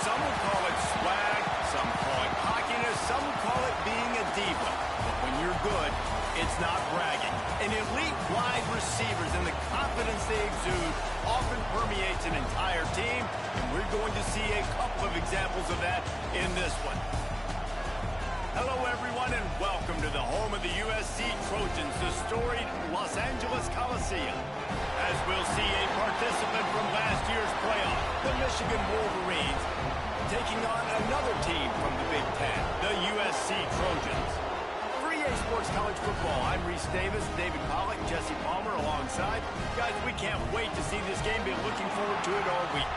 Some would call it swag, some call it cockiness, some would call it being a diva. But when you're good, it's not bragging. An elite wide receivers and the confidence they exude often permeates an entire team, and we're going to see a couple of examples of that in this one. Hello, everyone, and welcome to the home of the USC Trojans, the storied Los Angeles Coliseum. As we'll see a participant from last year's playoff, the Michigan Wolverines, taking on another team from the Big Ten, the USC Trojans. For EA Sports College Football, I'm Reese Davis, David Pollack, Jesse Palmer alongside. Guys, we can't wait to see this game. Been looking forward to it all week.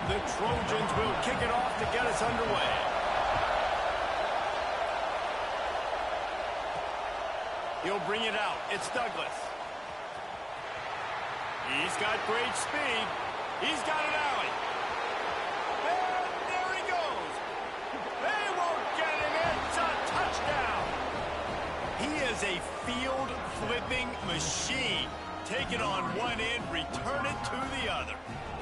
The Trojans will kick it off to get us underway. He'll bring it out. It's Douglas. He's got great speed. He's got an alley. And there he goes. They won't get him. It's a touchdown. He is a field-flipping machine. Take it on one end, return it to the other.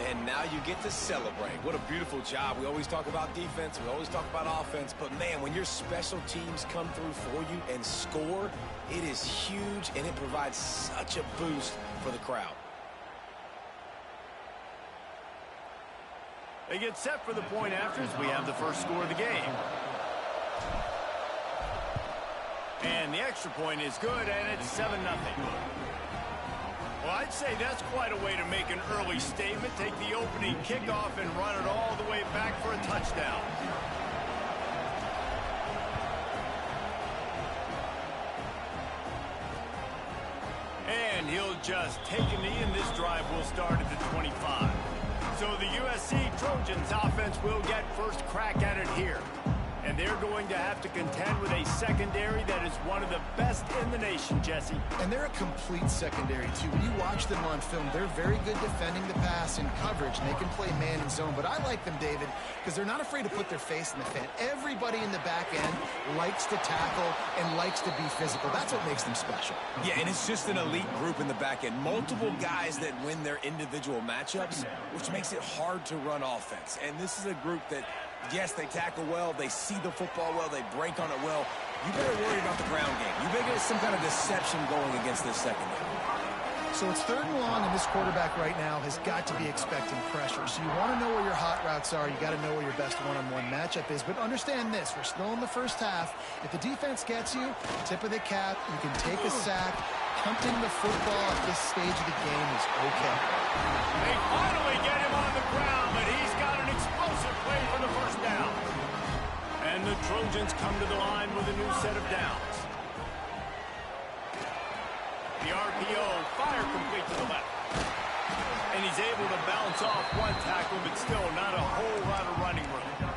And now you get to celebrate. What a beautiful job. We always talk about defense. We always talk about offense. But, man, when your special teams come through for you and score, it is huge, and it provides such a boost for the crowd. They get set for the point after as we have the first score of the game. And the extra point is good, and it's 7-0. Well, I'd say that's quite a way to make an early statement. Take the opening kickoff and run it all the way back for a touchdown. And he'll just take a knee, and this drive will start at the 25. So the USC Trojans offense will get first crack at it here. And they're going to have to contend with a secondary that is one of the best in the nation, Jesse. And they're a complete secondary, too. When you watch them on film, they're very good defending the pass in coverage, and they can play man and zone. But I like them, David, because they're not afraid to put their face in the fan. Everybody in the back end likes to tackle and likes to be physical. That's what makes them special. Yeah, and it's just an elite group in the back end. Multiple guys that win their individual matchups, which makes it hard to run offense. And this is a group that, yes, they tackle well, they see the football well, they break on it well. You better worry about the ground game. You better get some kind of deception going against this secondary. So it's 3rd and long, and this quarterback right now has got to be expecting pressure. So you want to know where your hot routes are. You got to know where your best one-on-one matchup is. But understand this, we're still in the first half. If the defense gets you, tip of the cap, you can take a sack. Punting the football at this stage of the game is okay. They finally get him on the ground, but he's got an explosive play for the first down. And the Trojans come to the line with a new set of downs. The RPO, fire complete to the left. And he's able to bounce off one tackle, but still not a whole lot of running room.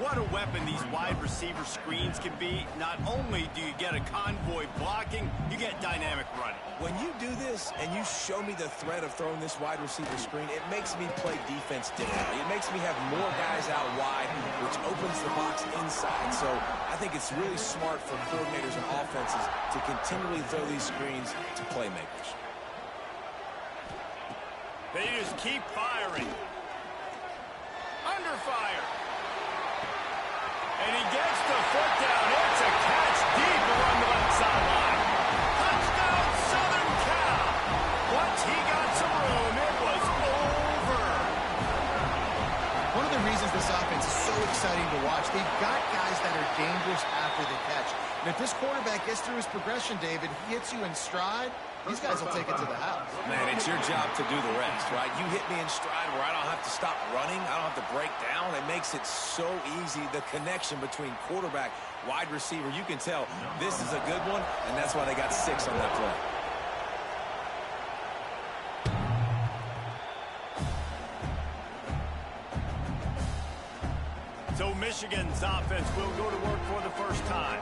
What a weapon these wide receiver screens can be. Not only do you get a convoy blocking, you get dynamic running. When you do this and you show me the threat of throwing this wide receiver screen, it makes me play defense differently. It makes me have more guys out wide, which opens the box inside. So I think it's really smart for coordinators and offenses to continually throw these screens to playmakers. They just keep firing. Under fire. And he gets the foot down. It's a catch deep along the left sideline. Touchdown, Southern Cal. Once he got some room, it was over. One of the reasons this offense is so exciting to watch, they've got guys that are dangerous after the catch. And if this quarterback gets through his progression, David, he hits you in stride, these guys will take it to the house. Man, it's your job to do the rest, right? You hit me in stride where I don't have to stop running. I don't have to break down. It makes it so easy, the connection between quarterback, wide receiver. You can tell this is a good one, and that's why they got 6 on that play. So Michigan's offense will go to work for the first time.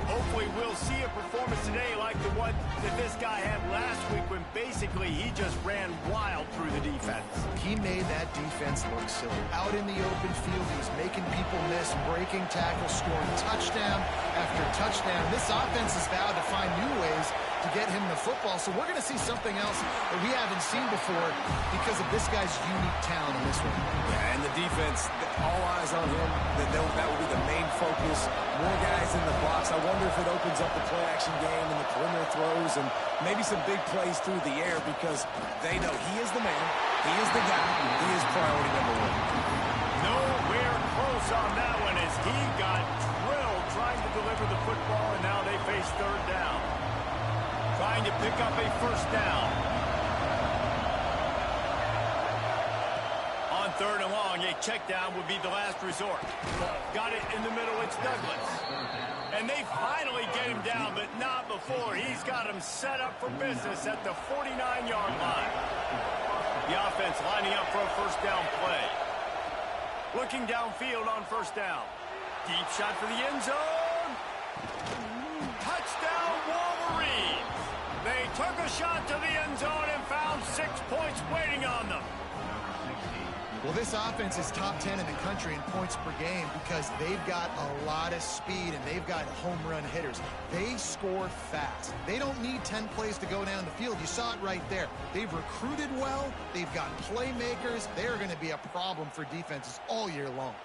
Hopefully we'll see a performance today like the one that this guy had last week when basically he just ran wild through the defense. He made that defense look silly. Out in the open field, he was making people miss, breaking tackles, scoring touchdown after touchdown. This offense has vowed to find new ways to get him the football. So we're going to see something else that we haven't seen before because of this guy's unique talent in this one. Yeah, and the defense, all eyes on him. That will be the main focus. More guys in the box. I wonder if it opens up the play-action game and the perimeter throws and maybe some big plays through the air because they know he is the man, he is the guy, he is priority number one. Nowhere close on that one as he got drilled trying to deliver the football, and now they face third down. Trying to pick up a first down. On third and long, a check down would be the last resort. Got it in the middle, it's Douglas. And they finally get him down, but not before. He's got him set up for business at the 49-yard line. The offense lining up for a first down play. Looking downfield on first down. Deep shot for the end zone. Touchdown, Wolverines. They took a shot to the end zone and found 6 points waiting on them. Well, this offense is top 10 in the country in points per game because they've got a lot of speed and they've got home run hitters. They score fast. They don't need 10 plays to go down the field. You saw it right there. They've recruited well. They've got playmakers. They're going to be a problem for defenses all year long.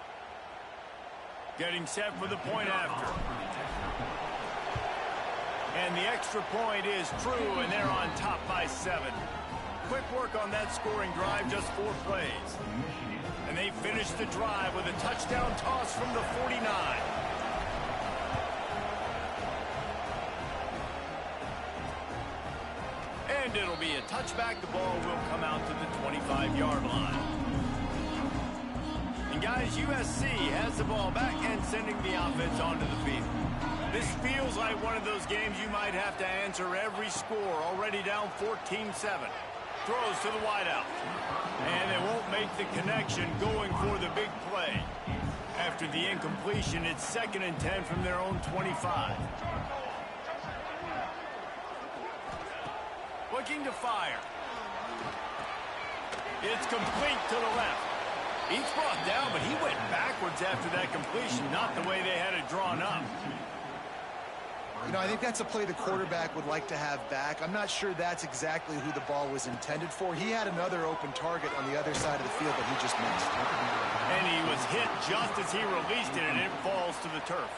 Getting set for the point after. And the extra point is true, and they're on top by 7. Quick work on that scoring drive, just 4 plays. And they finish the drive with a touchdown toss from the 49. And it'll be a touchback. The ball will come out to the 25-yard line. And guys, USC has the ball back and sending the offense onto the field. This feels like one of those games you might have to answer every score. Already down 14-7. Throws to the wideout. And they won't make the connection going for the big play. After the incompletion, it's 2nd and 10 from their own 25. Looking to fire. It's complete to the left. He's brought down, but he went backwards after that completion, not the way they had it drawn up. You know, I think that's a play the quarterback would like to have back. I'm not sure that's exactly who the ball was intended for. He had another open target on the other side of the field, but he just missed. And he was hit just as he released it, and it falls to the turf.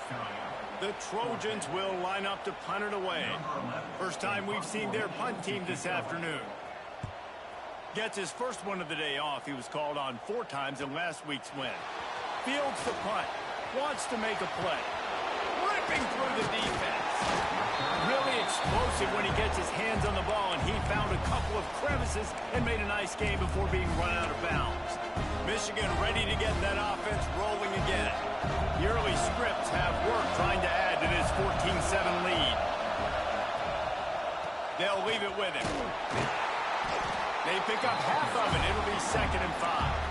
The Trojans will line up to punt it away. First time we've seen their punt team this afternoon. Gets his first one of the day off. He was called on 4 times in last week's win. Fields the punt. Wants to make a play. Ripping through the defense. Really explosive when he gets his hands on the ball, and he found a couple of crevices and made a nice game before being run out of bounds. Michigan ready to get that offense rolling again. The early scripts have work trying to add to this 14-7 lead. They'll leave it with him. They pick up half of it. It'll be 2nd and 5.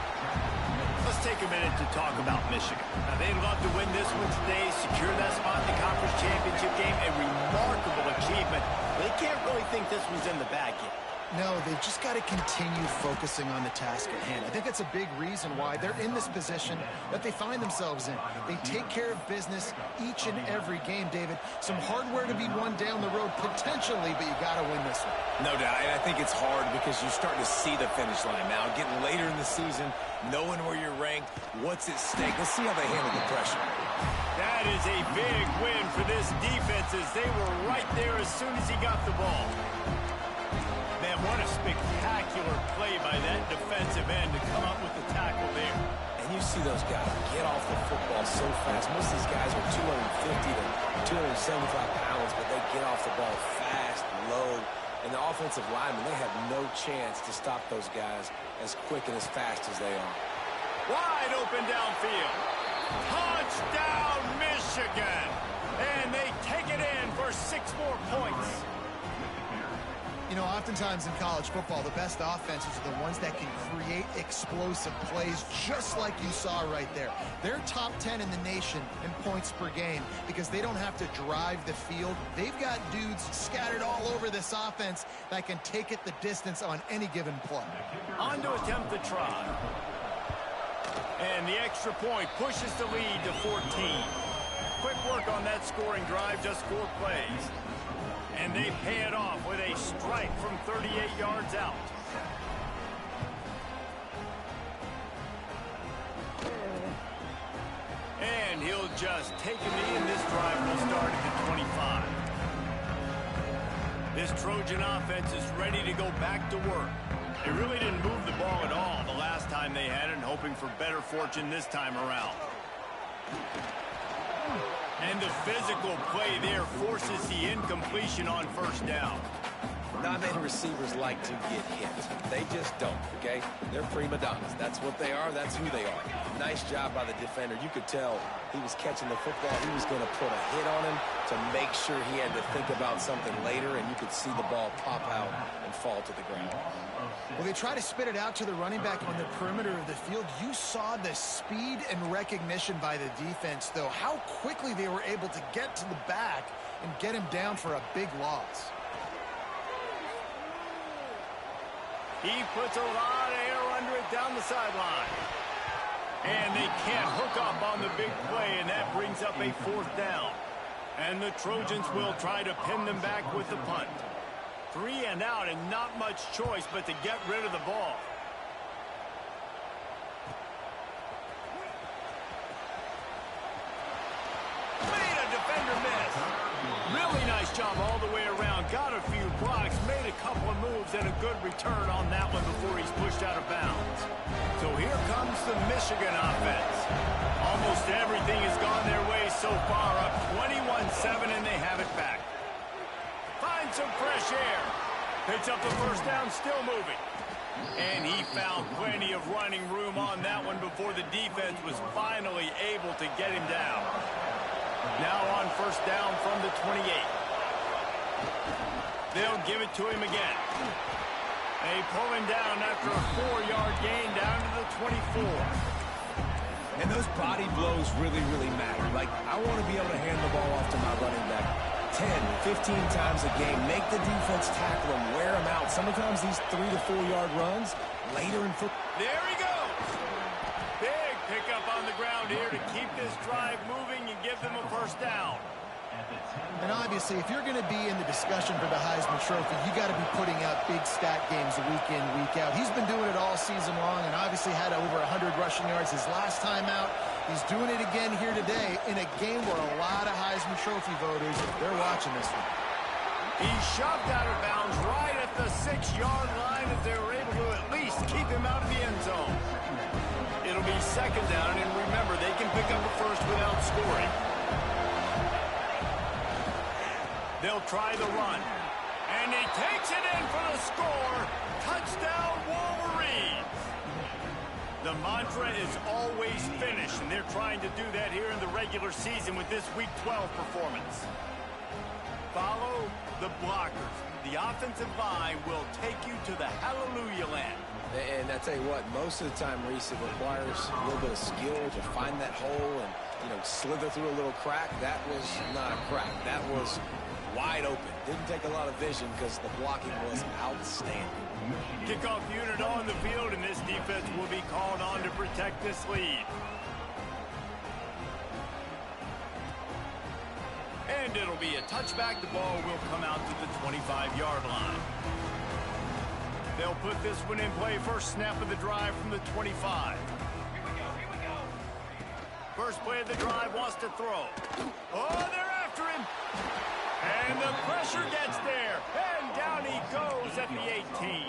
Let's take a minute to talk about Michigan. Now, they'd love to win this one today, secure that spot in the conference championship game, a remarkable achievement. They can't really think this one's in the bag yet. No, they've just got to continue focusing on the task at hand. I think that's a big reason why they're in this position that they find themselves in. They take care of business each and every game, David. Some hardware to be won down the road potentially, but you got to win this one. No doubt. And I think it's hard because you're starting to see the finish line now. Getting later in the season, knowing where you're ranked, what's at stake. Let's see how they handle the pressure. That is a big win for this defense as they were right there as soon as he got the ball. Man, what a spectacular play by that defensive end to come up with the tackle there. And you see those guys get off the football so fast. Most of these guys are 250 to 275 pounds, but they get off the ball fast, low. And the offensive linemen, they have no chance to stop those guys as quick and as fast as they are. Wide open downfield. Touchdown, Michigan. And they take it in for 6 more points. You know, oftentimes in college football, the best offenses are the ones that can create explosive plays just like you saw right there. They're top 10 in the nation in points per game because they don't have to drive the field. They've got dudes scattered all over this offense that can take it the distance on any given play. On to attempt the try. And the extra point pushes the lead to 14. Quick work on that scoring drive, just 4 plays. And they pay it off with a strike from 38 yards out. And he'll just take a knee, and this drive will start at the 25. This Trojan offense is ready to go back to work. They really didn't move the ball at all the last time they had it, and hoping for better fortune this time around. And the physical play there forces the incompletion on first down. Not many receivers like to get hit. They just don't, okay? They're prima donnas. That's what they are. That's who they are. Nice job by the defender. You could tell he was catching the football. He was going to put a hit on him to make sure he had to think about something later, and you could see the ball pop out and fall to the ground. Well, they try to spit it out to the running back on the perimeter of the field. You saw the speed and recognition by the defense, though. How quickly they were able to get to the back and get him down for a big loss. He puts a lot of air under it down the sideline. And they can't hook up on the big play, and that brings up a fourth down. And the Trojans will try to pin them back with the punt. 3 and out, and not much choice but to get rid of the ball. Made a defender miss. Really nice job all the way around. Got a few blocks, made a couple of moves, and a good return on that one before he's pushed out of bounds. So here comes the Michigan offense. Almost everything has gone their way so far, up 21-7, and they have it back. Find some fresh air. Picks up the first down, still moving. And he found plenty of running room on that one before the defense was finally able to get him down. Now on first down from the 28. They'll give it to him again. They pull him down after a 4-yard gain down to the 24. And those body blows really, really matter. Like, I want to be able to hand the ball off to my running back 10, 15 times a game. Make the defense tackle him, wear him out. Sometimes these 3 to 4 yard runs later in football. There he goes. Big pickup on the ground here to keep this drive moving and give them a first down. And obviously, if you're going to be in the discussion for the Heisman Trophy, you got to be putting up big stat games week in, week out. He's been doing it all season long and obviously had over 100 rushing yards his last time out. He's doing it again here today in a game where a lot of Heisman Trophy voters, they're watching this one. He shoved out of bounds right at the 6-yard line as they were able to at least keep him out of the end zone. It'll be second down, and remember, they can pick up a first without scoring. They'll try the run. And he takes it in for the score. Touchdown, Wolverines. The mantra is always finish, and they're trying to do that here in the regular season with this Week 12 performance. Follow the blockers. The offensive line will take you to the hallelujah land. And I tell you what, most of the time, Reese, it requires a little bit of skill to find that hole and, slither through a little crack. That was not a crack. That was wide open. Didn't take a lot of vision because the blocking was outstanding. Kickoff unit on the field, and this defense will be called on to protect this lead. And it'll be a touchback. The ball will come out to the 25-yard line. They'll put this one in play. First snap of the drive from the 25. Here we go. First play of the drive, wants to throw. Oh, they're after him. And the pressure gets there. And down he goes at the 18.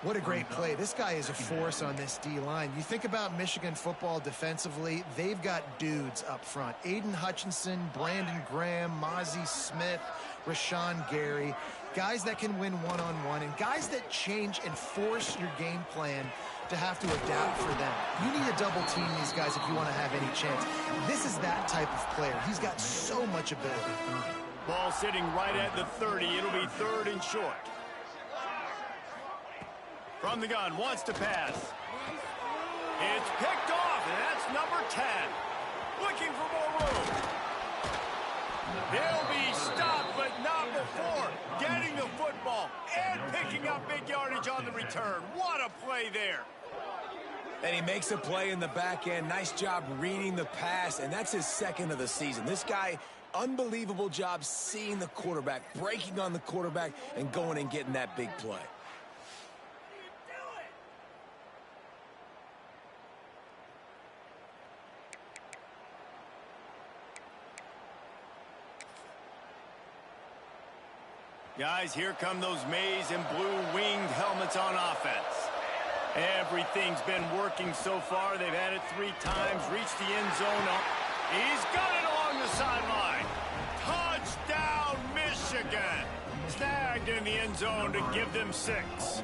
What a great play. This guy is a force on this D-line. You think about Michigan football defensively, they've got dudes up front. Aiden Hutchinson, Brandon Graham, Mozzie Smith, Rashawn Gary. Guys that can win one-on-one and guys that change and force your game plan to have to adapt for them. You need to double team these guys if you want to have any chance. This is that type of player. He's got so much ability. Ball sitting right at the 30. It'll be third and short. From the gun, wants to pass. It's picked off, and that's number 10. Looking for more room. He'll be stopped, but not before getting the football and picking up big yardage on the return. What a play there. And he makes a play in the back end. Nice job reading the pass, and that's his second of the season. This guy unbelievable job seeing the quarterback, breaking on the quarterback, and going and getting that big play. Guys, here come those maize and blue winged helmets on offense. Everything's been working so far. They've had it 3 times, reached the end zone. He's got it along the sideline. Touchdown, Michigan. Snagged in the end zone to give them 6.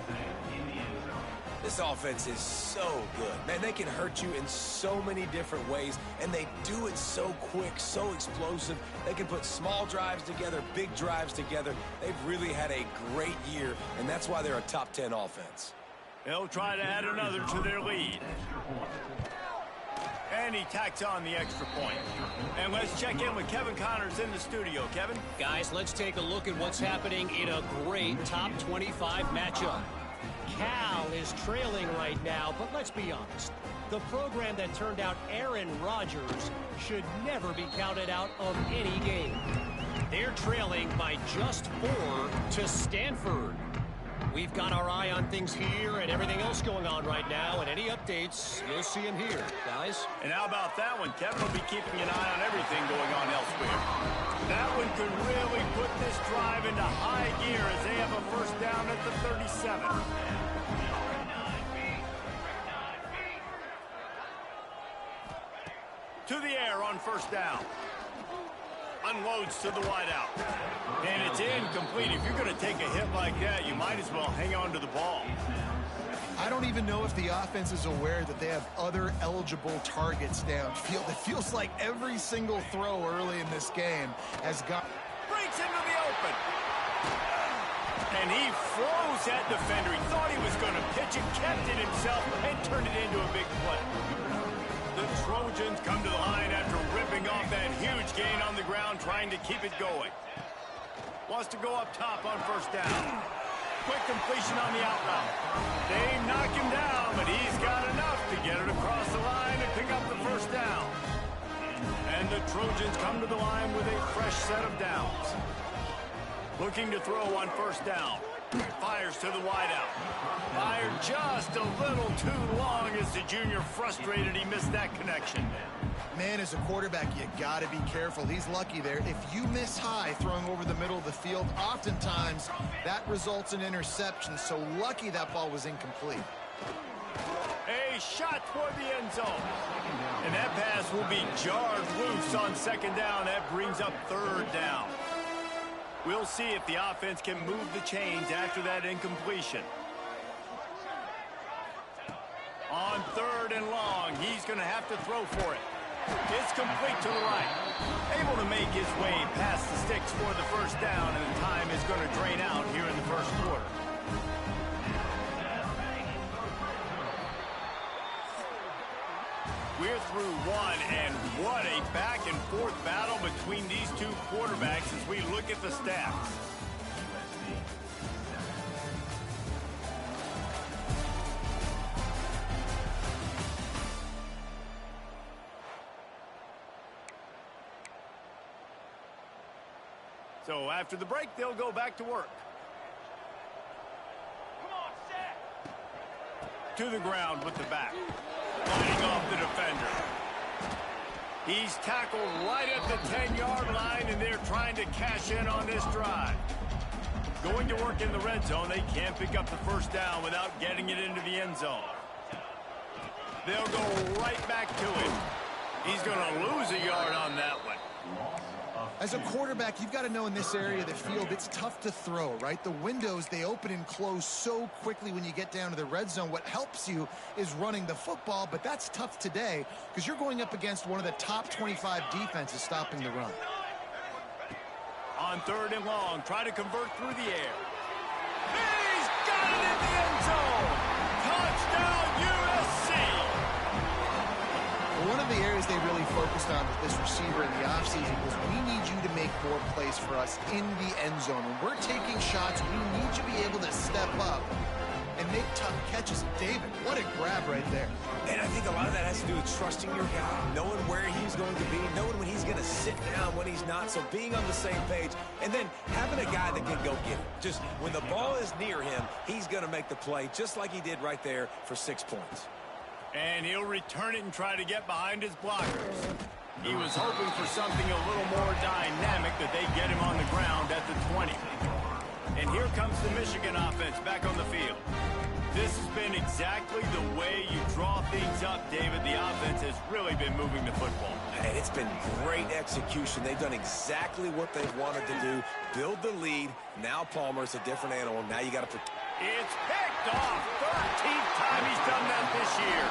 This offense is so good. Man, they can hurt you in so many different ways, and they do it so quick, so explosive. They can put small drives together, big drives together. They've really had a great year, and that's why they're a top 10 offense. They'll try to add another to their lead. And he tacks on the extra point. And let's check in with Kevin Connors in the studio. Kevin? Guys, let's take a look at what's happening in a great top 25 matchup. Cal is trailing right now, but let's be honest. The program that turned out Aaron Rodgers should never be counted out of any game. They're trailing by just 4 to Stanford. We've got our eye on things here and everything else going on right now, and any updates, you'll see them here, guys. And how about that one? Kevin will be keeping an eye on everything going on elsewhere. That one could really put this drive into high gear as they have a first down at the 37. To the air on first down. Unloads to the wideout. And it's incomplete. If you're going to take a hit like that, you might as well hang on to the ball. I don't even know if the offense is aware that they have other eligible targets downfield. It feels like every single throw early in this game has got... Breaks into the open. And he froze that defender. He thought he was going to pitch it, kept it himself, and turned it into a big play. The Trojans come to the line after ripping off that huge gain on the ground, trying to keep it going. Wants to go up top on first down. Quick completion on the out route. They knock him down, but he's got enough to get it across the line and pick up the first down. And the Trojans come to the line with a fresh set of downs. Looking to throw on first down. Fires to the wideout. Fired just a little too long as the junior frustrated he missed that connection. Man, as a quarterback, you got to be careful. He's lucky there. If you miss high throwing over the middle of the field, oftentimes that results in interception. So lucky that ball was incomplete. A shot toward the end zone. And that pass will be jarred loose on second down. That brings up third down. We'll see if the offense can move the chains after that incompletion. On third and long, he's going to have to throw for it. It's complete to the right. Able to make his way past the sticks for the first down, and the time is going to drain out here in the first quarter. We're through one, and what a back-and-forth battle between these two quarterbacks as we look at the stats. So after the break, they'll go back to work. Come on, set. To the ground with the back. Lining off the defender. He's tackled right at the 10-yard line, and they're trying to cash in on this drive. Going to work in the red zone, they can't pick up the first down without getting it into the end zone. They'll go right back to him. He's going to lose a yard on that one. As a quarterback, you've got to know in this area of the field, it's tough to throw, right? The windows, they open and close so quickly when you get down to the red zone. What helps you is running the football, but that's tough today because you're going up against one of the top 25 defenses stopping the run. On third and long, try to convert through the air. He's got it in the end zone! Touchdown, USC! One of the areas they really focused on with this receiver in the offseason was we need you to make more plays for us in the end zone. When we're taking shots, we need you to be able to step up and and make tough catches. David, what a grab right there. And I think a lot of that has to do with trusting your guy, knowing where he's going to be, knowing when he's going to sit down, when he's not, so being on the same page, and then having a guy that can go get it. Just when the ball is near him, he's going to make the play, just like he did right there for 6 points. And he'll return it and try to get behind his blockers. He was hoping for something a little more dynamic, that they get him on the ground at the 20. And here comes the Michigan offense back on the field. This has been exactly the way you draw things up, David. The offense has really been moving the football. And it's been great execution. They've done exactly what they've wanted to do. Build the lead. Now Palmer's a different animal. Now you got to protect. It's picked off. 13th time he's done that this year.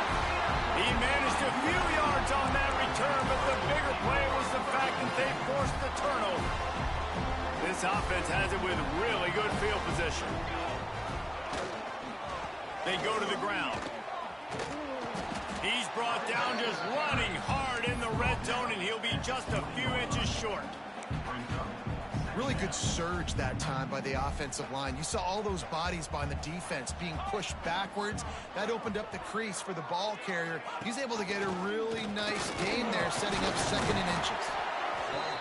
He managed a few yards on that return, but the bigger play was the fact that they forced the turnover. This offense has it with really good field position. They go to the ground. He's brought down just running hard in the red zone, and he'll be just a few inches short. Really good surge that time by the offensive line. You saw all those bodies behind the defense being pushed backwards. That opened up the crease for the ball carrier. He's able to get a really nice gain there, setting up 2nd and inches.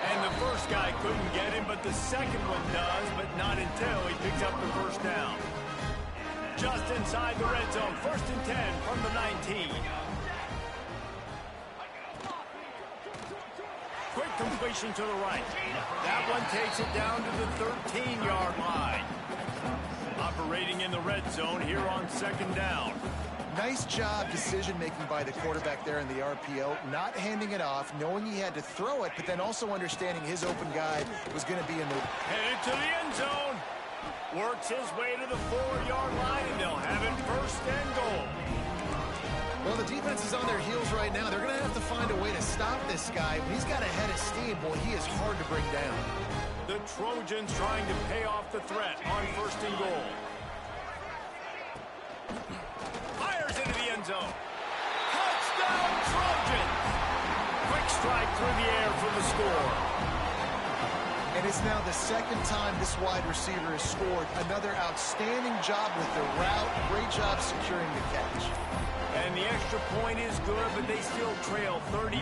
And the first guy couldn't get him, but the second one does, but not until he picks up the first down. Just inside the red zone, 1st and 10 from the 19. Quick completion to the right. That one takes it down to the 13-yard line. Operating in the red zone here on 2nd down. Nice job decision-making by the quarterback there in the RPO, not handing it off, knowing he had to throw it, but then also understanding his open guy was going to be in the... Headed to the end zone. Works his way to the 4-yard line, and they'll have it 1st and goal. Well, the defense is on their heels right now. They're going to have to find a way to stop this guy. When he's got a head of steam, boy, he is hard to bring down. The Trojans trying to pay off the threat on 1st and goal. Fires into the end zone. Touchdown, Trojans! Quick strike through the air for the score. And it's now the 2nd time this wide receiver has scored. Another outstanding job with the route. Great job securing the catch. And the extra point is good, but they still trail 35-21.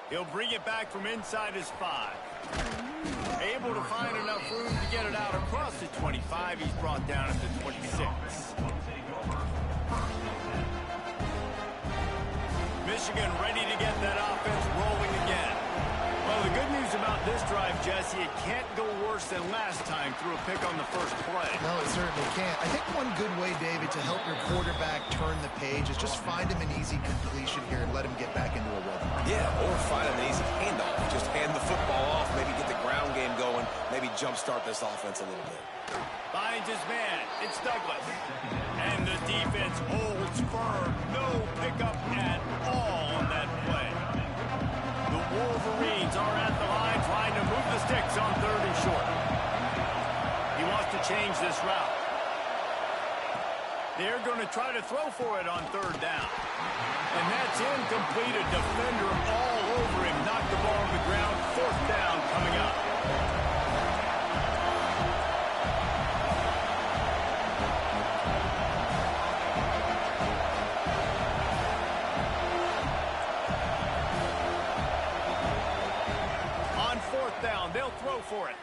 He'll bring it back from inside his 5. Able to find enough room to get it out across the 25. He's brought down at the 26. Michigan ready to get that offense rolling again. Well, the good news about this drive, Jesse, it can't go worse than last time through a pick on the first play. No, it certainly can't. I think one good way, David, to help your quarterback turn the page is just find him an easy completion here and let him get back into a rhythm. Yeah, or find an easy handoff. Just hand the football off, maybe get the ground game going, maybe jumpstart this offense a little bit. Finds his man. It's Douglas. And the defense holds firm. No pickup at all on that play. The Wolverines are at the line trying to move the sticks on 3rd and short. He wants to change this route. They're going to try to throw for it on 3rd down. And that's incomplete. A defender all over him. Knocked the ball on the ground. 4th down coming up. On 4th down, they'll throw for it.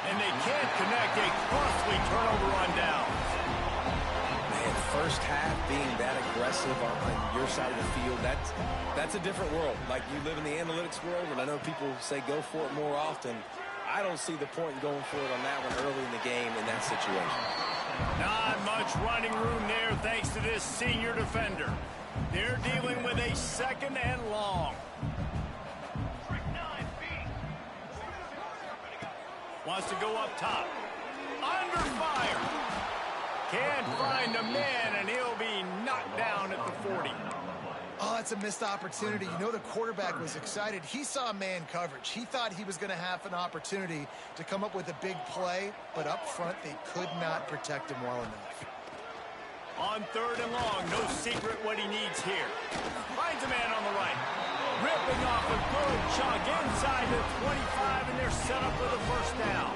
And they can't connect. A costly turnover on downs. Man, first half being that aggressive on your side of the field, that's a different world. Like, you live in the analytics world, and I know people say go for it more often. I don't see the point in going for it on that one early in the game in that situation. Not much running room there thanks to this senior defender. They're dealing with a 2nd and long. Wants to go up top. Under fire. Can't find a man, and he'll be knocked down at the 40. Oh, that's a missed opportunity. You know, the quarterback was excited. He saw man coverage. He thought he was going to have an opportunity to come up with a big play, but up front, they could not protect him well enough. On 3rd and long, no secret what he needs here. Finds a man on the right. ripping off a good chunk inside the 25, and they're set up with a first down.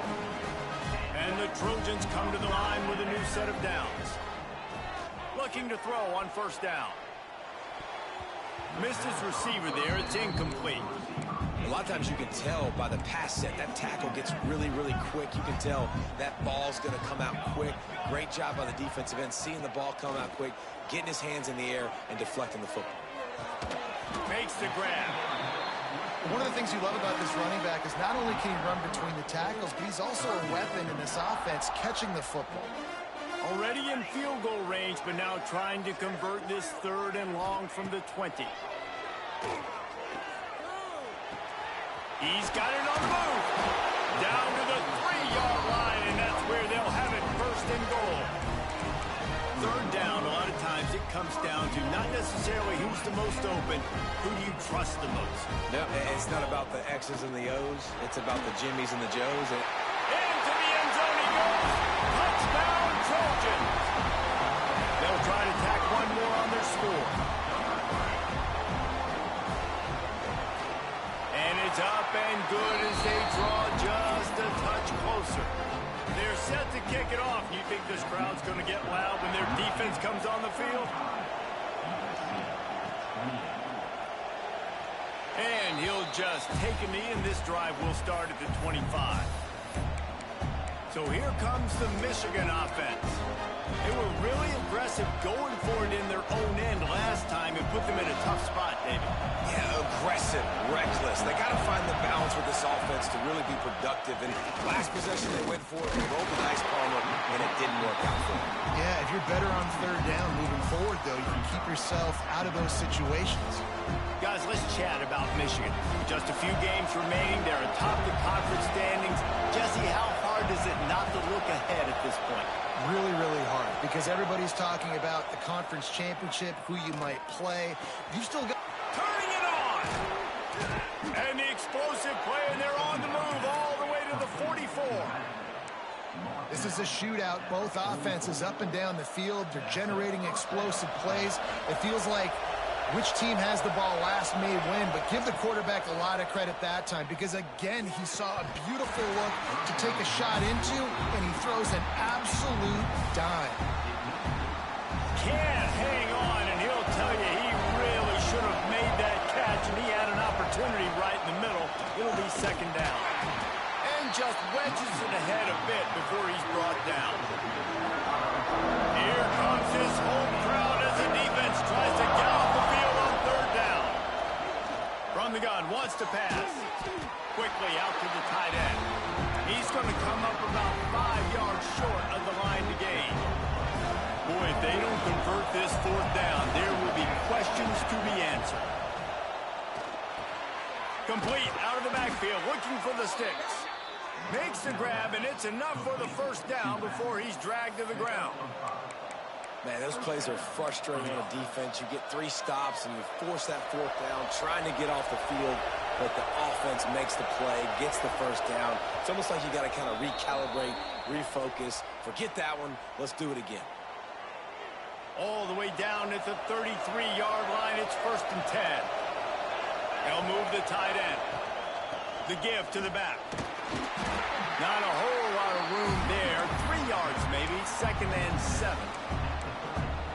And the Trojans come to the line with a new set of downs. Looking to throw on first down. Missed his receiver there. It's incomplete. A lot of times you can tell by the pass set, that tackle gets really, really quick. You can tell that ball's going to come out quick. Great job by the defensive end, seeing the ball come out quick, getting his hands in the air, and deflecting the football. Makes the grab. One of the things you love about this running back is not only can he run between the tackles, but he's also a weapon in this offense, catching the football. Already in field goal range, but now trying to convert this 3rd and long from the 20. He's got it on the move. Down to the 3-yard line, and that's where they'll have it, 1st and goal. 3rd down, a lot of times it comes down to not necessarily who's the most open, who do you trust the most? No, it's not about the X's and the O's. It's about the Jimmies and the Joes. Into the end zone he goes. Touchdown, Trojans. They'll try to tack one more on their score. And it's up and good as they draw just a touch closer. They're set to kick it off. You think this crowd's going to get loud when their defense comes on the field? And he'll just take a knee, and this drive will start at the 25. So here comes the Michigan offense. They were really aggressive going for it in their own end last time and put them in a tough spot, David. Yeah, aggressive, reckless. They got to find the balance with this offense to really be productive. And last possession they went for it, they rolled the dice, Palmer, and it didn't work out for them. Yeah, if you're better on 3rd down moving forward, though, you can keep yourself out of those situations. Guys, let's chat about Michigan. With just a few games remaining, they're atop the conference standings. Jesse, how hard is it not to look ahead at this point? Really, really hard, because everybody's talking about the conference championship, who you might play. You still got... Turning it on! And the explosive play, and they're on the move all the way to the 44. This is a shootout. Both offenses up and down the field. They're generating explosive plays. It feels like which team has the ball last may win, but give the quarterback a lot of credit that time, because again, he saw a beautiful look to take a shot into, and he throws an absolute dime. Can't hang on, and he'll tell you he really should have made that catch, and he had an opportunity right in the middle. It'll be 2nd down. And just wedges it ahead a bit before he's brought down. Here comes his home crowd as the defense tries to get off the field on 3rd down. From the gun, wants to pass. Quickly out to the tight end. He's going to come up about 5 yards short of the line to gain. Boy, if they don't convert this 4th down, there will be questions to be answered. Complete out of the backfield, looking for the sticks. Makes the grab, and it's enough for the 1st down before he's dragged to the ground. Man, those plays are frustrating on defense. You get 3 stops, and you force that 4th down, trying to get off the field, but the offense makes the play, gets the 1st down. It's almost like you got to kind of recalibrate, refocus. Forget that one. Let's do it again. All the way down at the 33-yard line, it's 1st and 10. They'll move the tight end. The give to the back. Not a whole lot of room there. 3 yards maybe, 2nd and 7.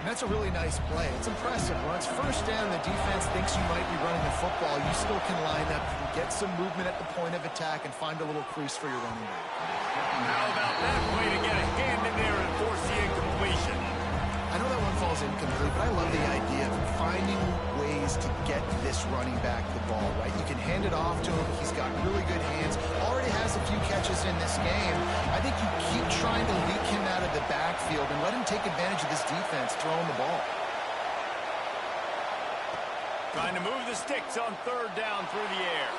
And that's a really nice play. It's impressive. Once 1st down, the defense thinks you might be running the football. You still can line up, get some movement at the point of attack, and find a little crease for your running back. How about that play to get a hand in there and force the incompletion? I know that one falls incomplete, but I love the idea of finding ways to get this running back the ball, right? You can hand it off to him. He's got really good hands. Already has a few catches in this game. I think you keep trying to leak him out of the backfield and let him take advantage of this defense throwing the ball. Trying to move the sticks on 3rd down through the air.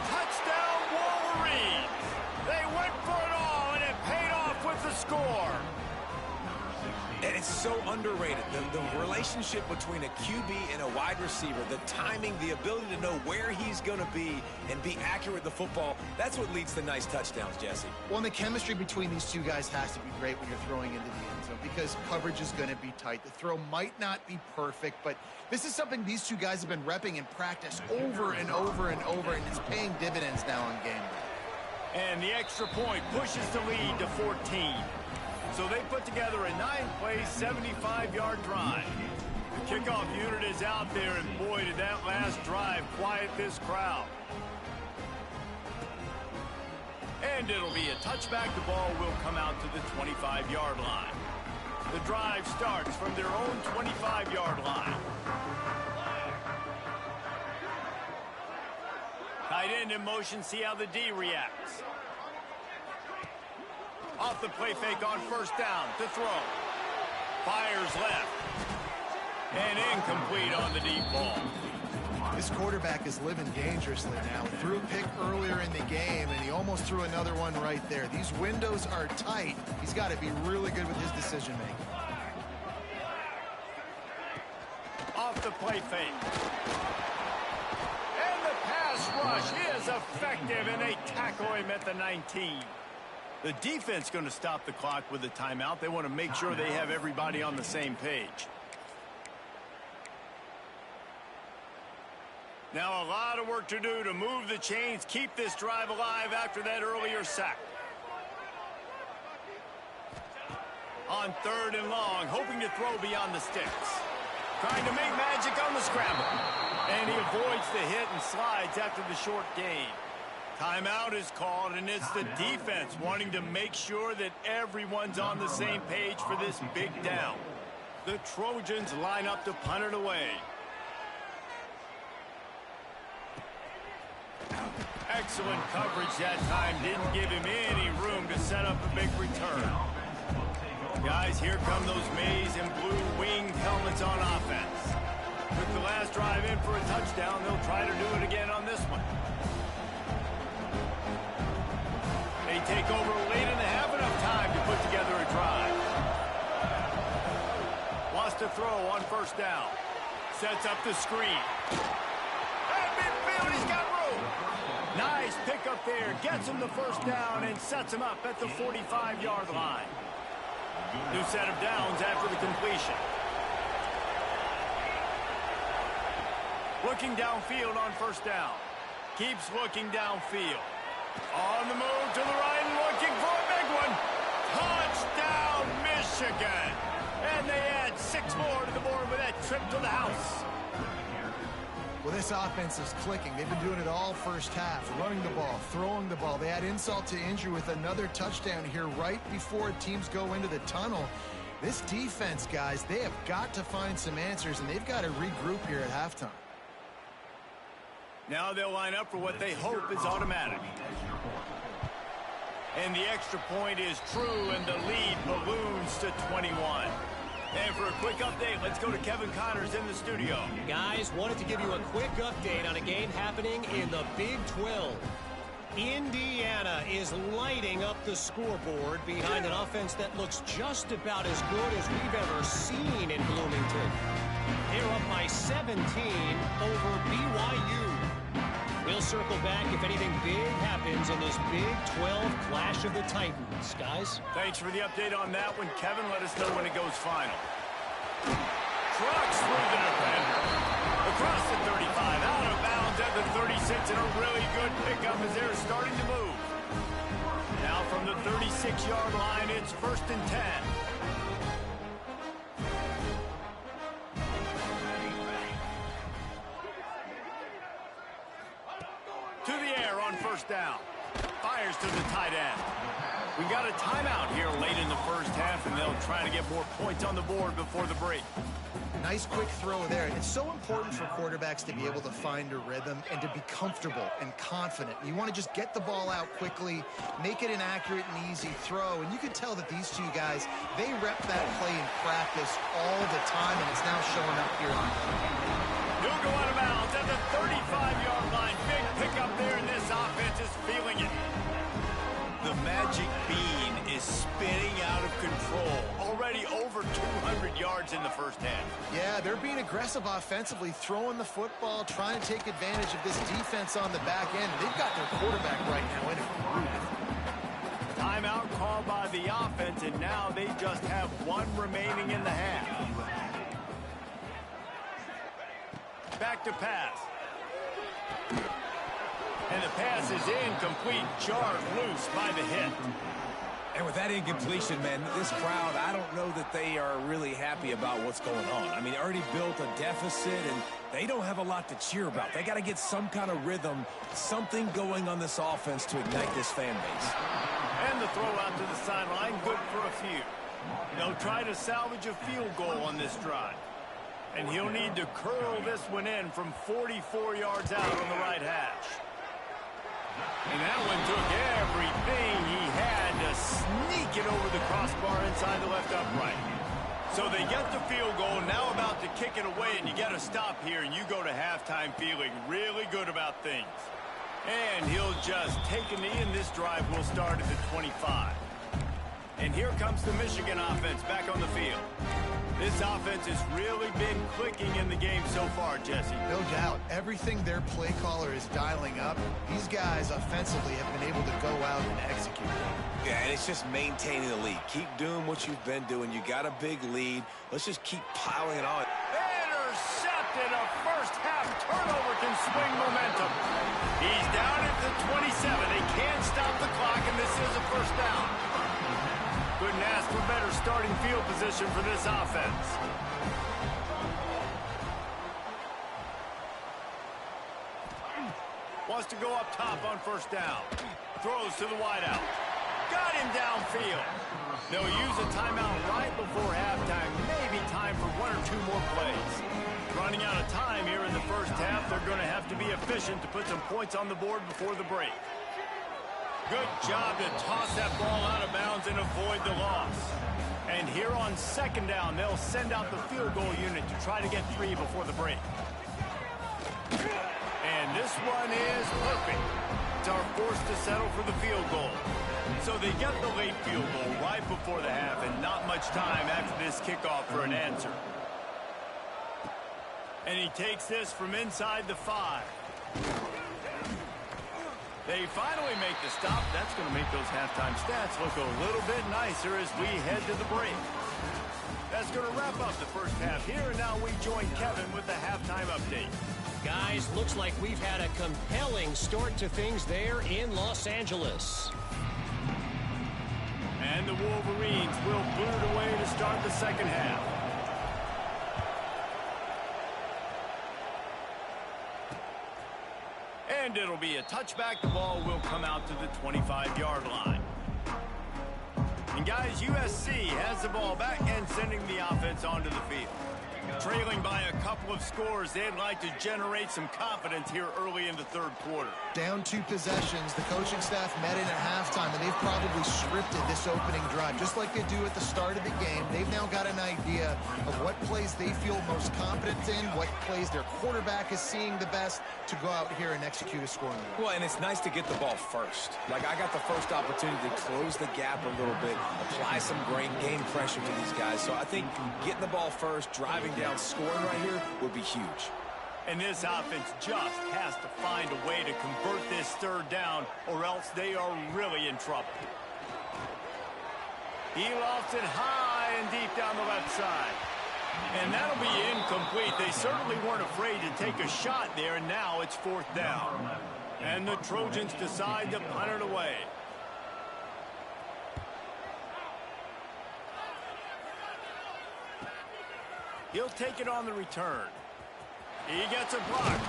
Touchdown, Wolverines! They went for it all, and it paid off with the score. And It's so underrated. The relationship between a QB and a wide receiver, the timing, the ability to know where he's going to be and be accurate with the football, that's what leads to nice touchdowns, Jesse. Well, and the chemistry between these two guys has to be great when you're throwing into the end zone because coverage is going to be tight. The throw might not be perfect, but this is something these two guys have been repping in practice over and over and over, and it's paying dividends now on game day. And the extra point pushes the lead to 14. So they put together a 9-play, 75-yard drive. The kickoff unit is out there, and boy, did that last drive quiet this crowd. And it'll be a touchback. The ball will come out to the 25-yard line. The drive starts from their own 25-yard line. Tight end in motion, see how the D reacts. Off the play fake on first down to throw. Fires left. And incomplete on the deep ball. This quarterback is living dangerously now. Threw a pick earlier in the game, and he almost threw another one right there. These windows are tight. He's got to be really good with his decision-making. Off the play fake. And the pass rush is effective, and they tackle him at the 19. The defense going to stop the clock with a timeout. They want to make sure they have everybody on the same page. Now a lot of work to do to move the chains, keep this drive alive after that earlier sack. On 3rd and long, hoping to throw beyond the sticks. Trying to make magic on the scramble. And he avoids the hit and slides after the short gain. Timeout is called, and it's the defense wanting to make sure that everyone's on the same page for this big down. The Trojans line up to punt it away. Excellent coverage that time. Didn't give him any room to set up a big return. Guys, here come those maize and blue winged helmets on offense. With the last drive in for a touchdown, they'll try to do it again on this one. They take over late and they have enough time to put together a drive. Wants to throw on first down. Sets up the screen. At midfield, he's got room. Nice pick up there. Gets him the first down and sets him up at the 45-yard line. New set of downs after the completion. Looking downfield on first down. Keeps looking downfield. On the move to the right and looking for a big one. Touchdown, Michigan. And they add 6 more to the board with that trip to the house. Well, this offense is clicking. They've been doing it all first half. Running the ball, throwing the ball. They add insult to injury with another touchdown here right before teams go into the tunnel. This defense, guys, they have got to find some answers, and they've got to regroup here at halftime. Now they'll line up for what they hope is automatic. And the extra point is true, and the lead balloons to 21. And for a quick update, let's go to Kevin Connors in the studio. Guys, wanted to give you a quick update on a game happening in the Big 12. Indiana is lighting up the scoreboard behind an offense that looks just about as good as we've ever seen in Bloomington. They're up by 17 over BYU. We'll circle back if anything big happens in this Big 12 Clash of the Titans. Guys? Thanks for the update on that one, Kevin. Let us know when it goes final. Trucks through the defender. Across the 35, out of bounds at the 36, and a really good pickup as they're starting to move. Now from the 36-yard line, it's 1st and 10. To the air on first down. Fires to the tight end. We got a timeout here late in the first half, and they'll try to get more points on the board before the break. Nice quick throw there. It's so important for quarterbacks to be able to find a rhythm and to be comfortable and confident. You want to just get the ball out quickly, make it an accurate and easy throw. And you can tell that these two guys, they rep that play in practice all the time, and it's now showing up here on He'll go out of bounds at the 35-yard line. Big pickup there, and this offense is feeling it. The magic bean is spinning out of control. Already over 200 yards in the first half. Yeah, they're being aggressive offensively, throwing the football, trying to take advantage of this defense on the back end. They've got their quarterback right now in a groove. Timeout called by the offense, and now they just have one remaining in the half. Back to pass. And the pass is incomplete, jarred loose by the hit. And with that incompletion, man, this crowd, I don't know that they are really happy about what's going on. I mean, already built a deficit, and they don't have a lot to cheer about. They got to get some kind of rhythm, something going on this offense to ignite this fan base. And the throw out to the sideline, good for a few. They'll try to salvage a field goal on this drive. And he'll need to curl this one in from 44 yards out on the right hash. And that one took everything he had to sneak it over the crossbar inside the left upright. So they get the field goal, now about to kick it away, and you got to stop here, and you go to halftime feeling really good about things. And he'll just take a knee, and this drive will start at the 25. And here comes the Michigan offense back on the field. This offense has really been clicking in the game so far, Jesse. No doubt. Everything their play caller is dialing up, these guys offensively have been able to go out and execute. Yeah, and it's just maintaining the lead. Keep doing what you've been doing. You got a big lead. Let's just keep piling it on. Intercepted. A first-half turnover can swing momentum. He's down at the 27. They can't stop the clock, and this is a first down. Couldn't ask for better starting field position for this offense. Wants to go up top on first down. Throws to the wideout. Got him downfield. They'll use a timeout right before halftime. Maybe time for one or two more plays. Running out of time here in the first half. They're going to have to be efficient to put some points on the board before the break. Good job to toss that ball out of bounds and avoid the loss. And here on second down, they'll send out the field goal unit to try to get 3 before the break. And this one is perfect. Are forced to settle for the field goal. So they get the late field goal right before the half, and not much time after this kickoff for an answer. And he takes this from inside the 5. They finally make the stop. That's going to make those halftime stats look a little bit nicer as we head to the break. That's going to wrap up the first half here, and now we join Kevin with the halftime update. Guys, looks like we've had a compelling start to things there in Los Angeles. And the Wolverines will boot it away to start the second half. And it'll be a touchback. The ball will come out to the 25-yard line. And guys, USC has the ball back and sending the offense onto the field. Trailing by a couple of scores, they'd like to generate some confidence here early in the third quarter. Down 2 possessions, the coaching staff met in at halftime, and they've probably scripted this opening drive. Just like they do at the start of the game, they've now got an idea of what plays they feel most confident in, what plays their quarterback is seeing the best to go out here and execute a scoring drive. Well, and it's nice to get the ball first. Like, I got the first opportunity to close the gap a little bit, apply some game pressure to these guys. So I think getting the ball first, driving down, scoring right here would be huge. And this offense just has to find a way to convert this third down, or else they are really in trouble. He lofts it high and deep down the left side. And that'll be incomplete. They certainly weren't afraid to take a shot there, and now it's fourth down. And the Trojans decide to punt it away. He'll take it on the return. He gets a block.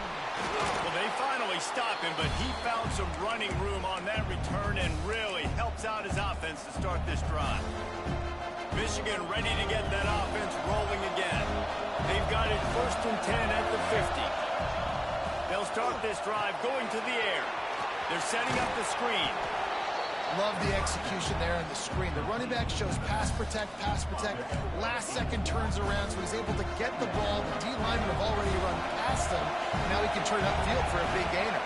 Well, they finally stop him, but he found some running room on that return and really helps out his offense to start this drive. Michigan ready to get that offense rolling again. They've got it 1st and 10 at the 50. They'll start this drive going to the air. They're setting up the screen. Love the execution there on the screen. The running back shows pass protect. Last second turns around, so he's able to get the ball. The D-linemen have already run past him. Now he can turn upfield for a big gainer.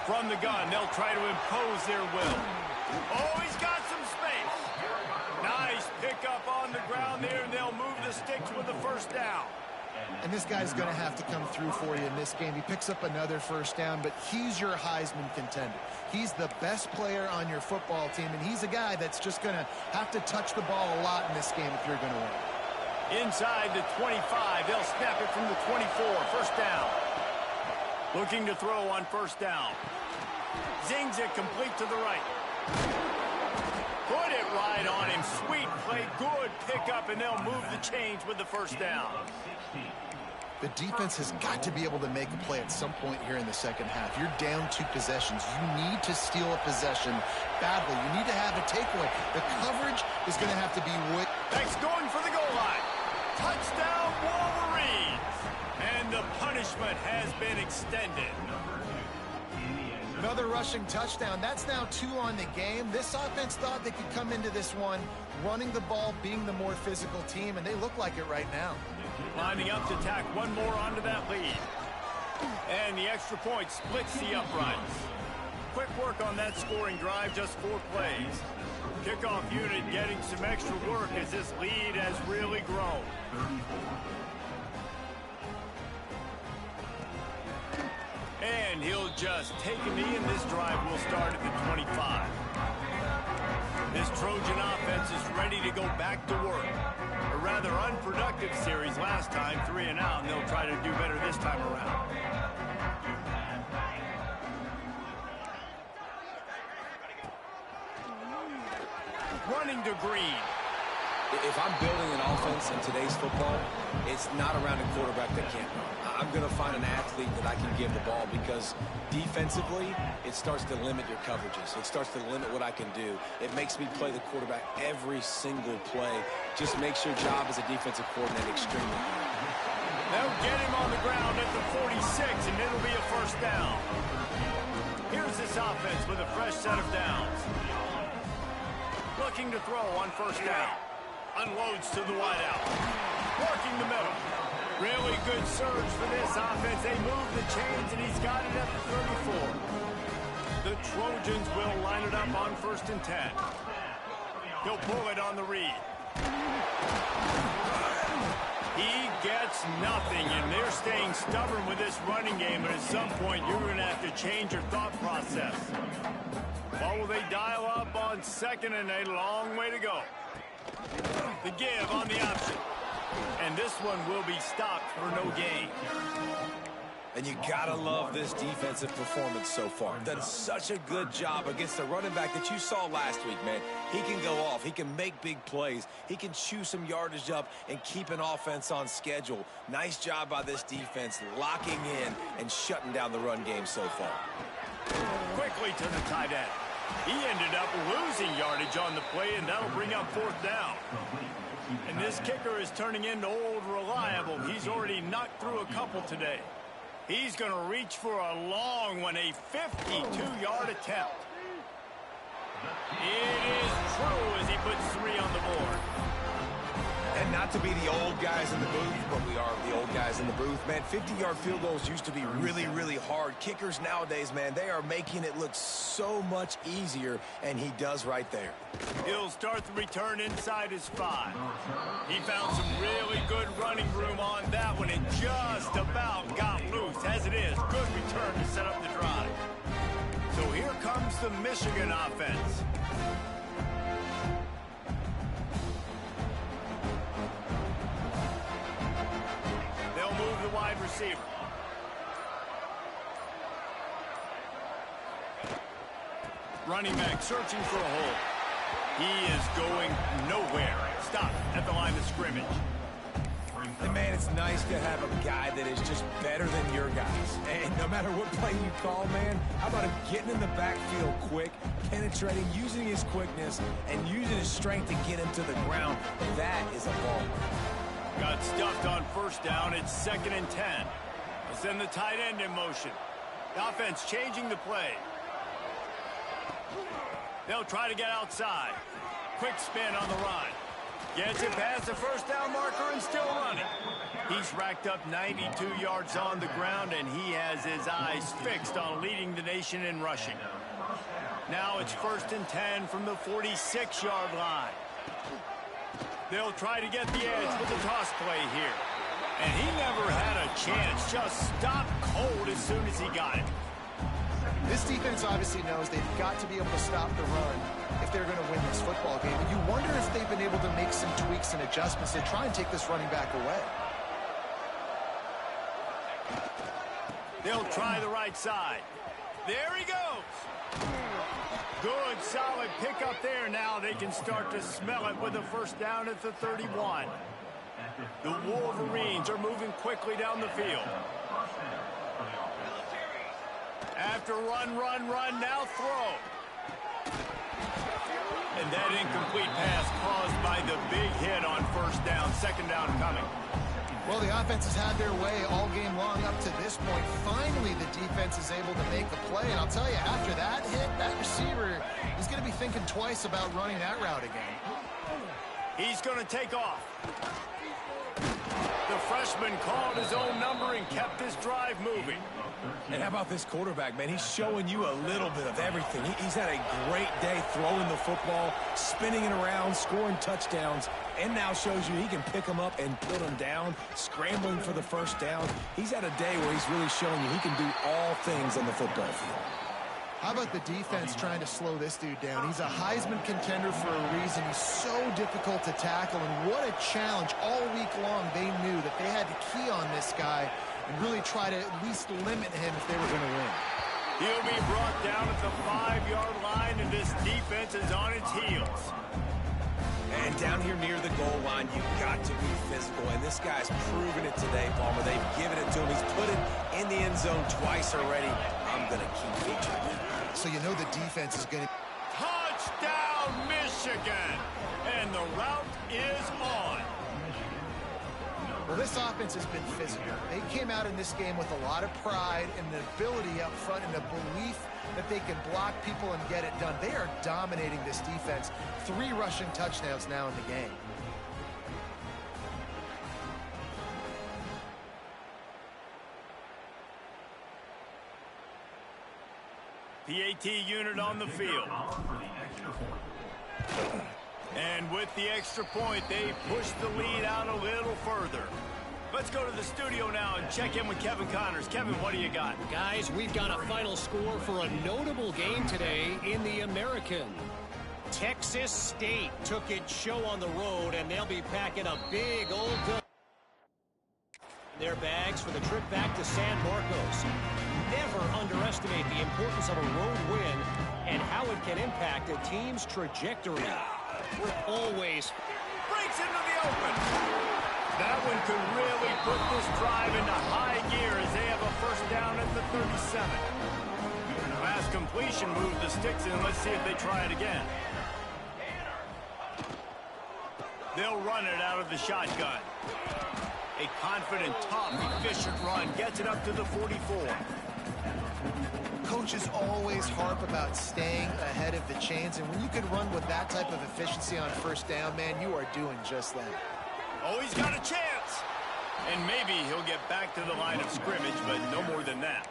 From the gun, they'll try to impose their will. Oh, he's got sticks with the first down. And this guy's going to have to come through for you in this game. He picks up another first down, but he's your Heisman contender. He's the best player on your football team, and he's a guy that's just going to have to touch the ball a lot in this game if you're going to win. Inside the 25, they'll snap it from the 24, first down. Looking to throw on first down. Zings it complete to the right. Put it right on him. Sweet play, good pickup, and they'll move the chains with the first down. The defense has got to be able to make a play at some point here in the second half. You're down 2 possessions. You need to steal a possession badly. You need to have a takeaway. The coverage is going to have to be with. Next, going for the goal line. Touchdown, Wolverines. And the punishment has been extended. Another rushing touchdown. That's now 2 on the game. This offense thought they could come into this one running the ball, being the more physical team, and they look like it right now. Lining up to tack one more onto that lead. And the extra point splits the uprights. Quick work on that scoring drive, just 4 plays. Kickoff unit getting some extra work as this lead has really grown. And he'll just take a knee, and this drive will start at the 25. This Trojan offense is ready to go back to work. A rather unproductive series last time, 3 and out, and they'll try to do better this time around. Running to Green. If I'm building an offense in today's football, it's not around a quarterback that can't run. I'm going to find an athlete that I can give the ball, because defensively, it starts to limit your coverages. It starts to limit what I can do. It makes me play the quarterback every single play. Just makes your job as a defensive coordinator extremely hard. They'll get him on the ground at the 46, and it'll be a first down. Here's this offense with a fresh set of downs. Looking to throw on first down. Unloads to the wideout. Working the middle. Really good surge for this offense. They move the chains, and he's got it at the 34. The Trojans will line it up on 1st and 10. He'll pull it on the read. He gets nothing, and they're staying stubborn with this running game, but at some point you're going to have to change your thought process. What will they dial up on 2nd and a long way to go? The give on the option. And this one will be stopped for no gain. And you gotta love this defensive performance so far. Done such a good job against the running back that you saw last week, man. He can go off. He can make big plays. He can chew some yardage up and keep an offense on schedule. Nice job by this defense locking in and shutting down the run game so far. Quickly to the tight end. He ended up losing yardage on the play, and that'll bring up 4th down. And this kicker is turning into old reliable. He's already knocked through a couple today. He's going to reach for a long one, a 52-yard attempt. It is true as he puts 3 on the board. And not to be the old guys in the booth, but we are the old guys in the booth. Man, 50-yard field goals used to be really, really hard. Kickers nowadays, man, they are making it look so much easier, and he does right there. He'll start the return inside his 5. He found some really good running room on that one and just about got loose. As it is, good return to set up the drive. So here comes the Michigan offense. Wide receiver. Running back searching for a hole. He is going nowhere. Stop at the line of scrimmage. And man, it's nice to have a guy that is just better than your guys. And no matter what play you call, man, how about him getting in the backfield quick, penetrating, using his quickness, and using his strength to get him to the ground. That is a ball. Got stuffed on first down. It's 2nd and 10. They'll send the tight end in motion. The offense changing the play. They'll try to get outside. Quick spin on the run. Gets it past the first down marker and still running. He's racked up 92 yards on the ground, and he has his eyes fixed on leading the nation in rushing. Now it's 1st and 10 from the 46-yard line. They'll try to get the edge with the toss play here. And he never had a chance. Just stopped cold as soon as he got it. This defense obviously knows they've got to be able to stop the run if they're going to win this football game. And you wonder if they've been able to make some tweaks and adjustments to try and take this running back away. They'll try the right side. There he goes. Good, solid pickup there. Now they can start to smell it with a first down at the 31. The Wolverines are moving quickly down the field. After run, now throw. And that incomplete pass caused by the big hit on first down. Second down coming. Well, the offense has had their way all game long up to this point. Finally, the defense is able to make a play. And I'll tell you, after that hit, that receiver is going to be thinking twice about running that route again. He's going to take off. The freshman called his own number and kept his drive moving. And how about this quarterback, man? He's showing you a little bit of everything. He's had a great day throwing the football, spinning it around, scoring touchdowns, and now shows you he can pick them up and put them down, scrambling for the first down. He's had a day where he's really showing you he can do all things on the football field. How about the defense trying to slow this dude down? He's a Heisman contender for a reason. He's so difficult to tackle, and what a challenge. All week long, they knew that they had to key on this guy and really try to at least limit him if they were going to win. He'll be brought down at the 5-yard line, and this defense is on its heels. And down here near the goal line, you've got to be physical. And this guy's proven it today, Palmer. They've given it to him. He's put it in the end zone twice already. I'm going to keep featuring him. So you know the defense is going to... Touchdown, Michigan! And the route is on. Well, this offense has been physical. They came out in this game with a lot of pride and the ability up front and the belief that they can block people and get it done. They are dominating this defense. 3 rushing touchdowns now in the game. PAT unit on the field. And with the extra point, they push the lead out a little further. Let's go to the studio now and check in with Kevin Connors. Kevin, what do you got? Guys, we've got a final score for a notable game today in the American. Texas State took its show on the road, and they'll be packing a big old their bags for the trip back to San Marcos. Never underestimate the importance of a road win and how it can impact a team's trajectory. Always breaks into the open. That one could really put this drive into high gear as they have a first down at the 37. Pass completion moved the sticks in. Let's see if they try it again. They'll run it out of the shotgun. A confident, tough, efficient run gets it up to the 44. Coaches always harp about staying ahead of the chains, and when you can run with that type of efficiency on first down, man, you are doing just that. Oh, he's got a chance. And maybe he'll get back to the line of scrimmage, but no more than that.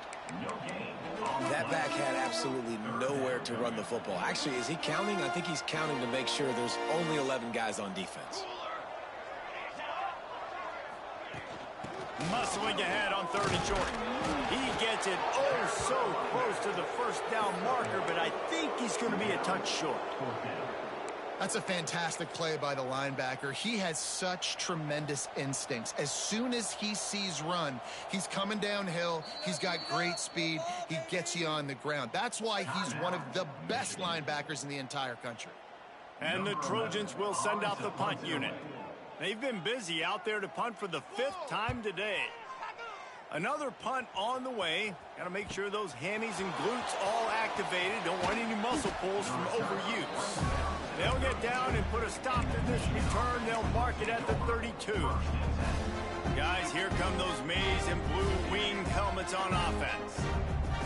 That back had absolutely nowhere to run the football. Actually, is he counting? I think he's counting to make sure there's only 11 guys on defense. Muscling ahead on 3rd and short. He gets it oh so close to the first down marker, but I think he's going to be a touch short. That's a fantastic play by the linebacker. He has such tremendous instincts. As soon as he sees run, he's coming downhill. He's got great speed. He gets you on the ground. That's why he's one of the best linebackers in the entire country. And the Trojans will send out the punt unit. They've been busy out there to punt for the 5th time today. Another punt on the way. Got to make sure those hammies and glutes all activated. Don't want any muscle pulls from overuse. They'll get down and put a stop to this return. They'll mark it at the 32. Guys, here come those maize and blue winged helmets on offense.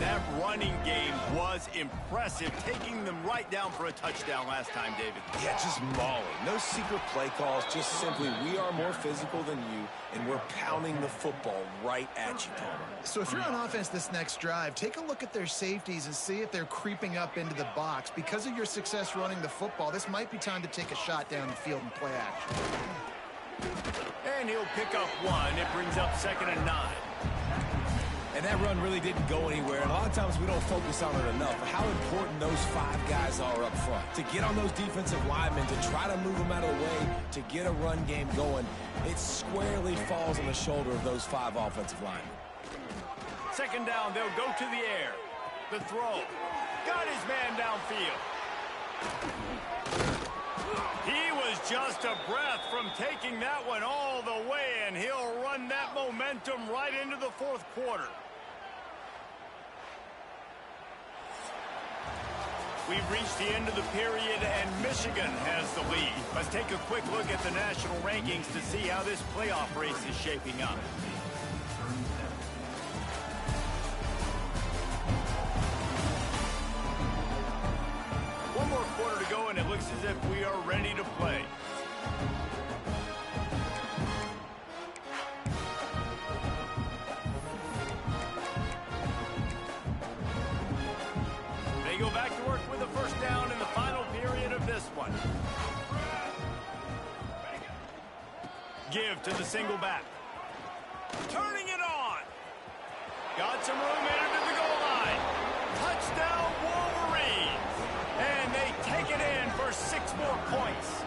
That running game was impressive, taking them right down for a touchdown last time, David. Yeah, just mauling. No secret play calls, just simply we are more physical than you, and we're pounding the football right at you, Palmer. So if you're on offense this next drive, take a look at their safeties and see if they're creeping up into the box. Because of your success running the football, this might be time to take a shot down the field and play action. And he'll pick up one. It brings up 2nd and 9. And that run really didn't go anywhere. And a lot of times we don't focus on it enough. But how important those 5 guys are up front. To get on those defensive linemen, to try to move them out of the way, to get a run game going, it squarely falls on the shoulder of those 5 offensive linemen. 2nd down, they'll go to the air. The throw. Got his man downfield. He was just a breath from taking that one all the way, and he'll run that momentum right into the 4th quarter. We've reached the end of the period, and Michigan has the lead. Let's take a quick look at the national rankings to see how this playoff race is shaping up. One more quarter to go, and it looks as if we are ready to play. They go back to work with a 1st down in the final period of this one. Give to the single back. Turning it on. Got some room into the goal line. Touchdown, Wolverines. And they take it in for 6 more points.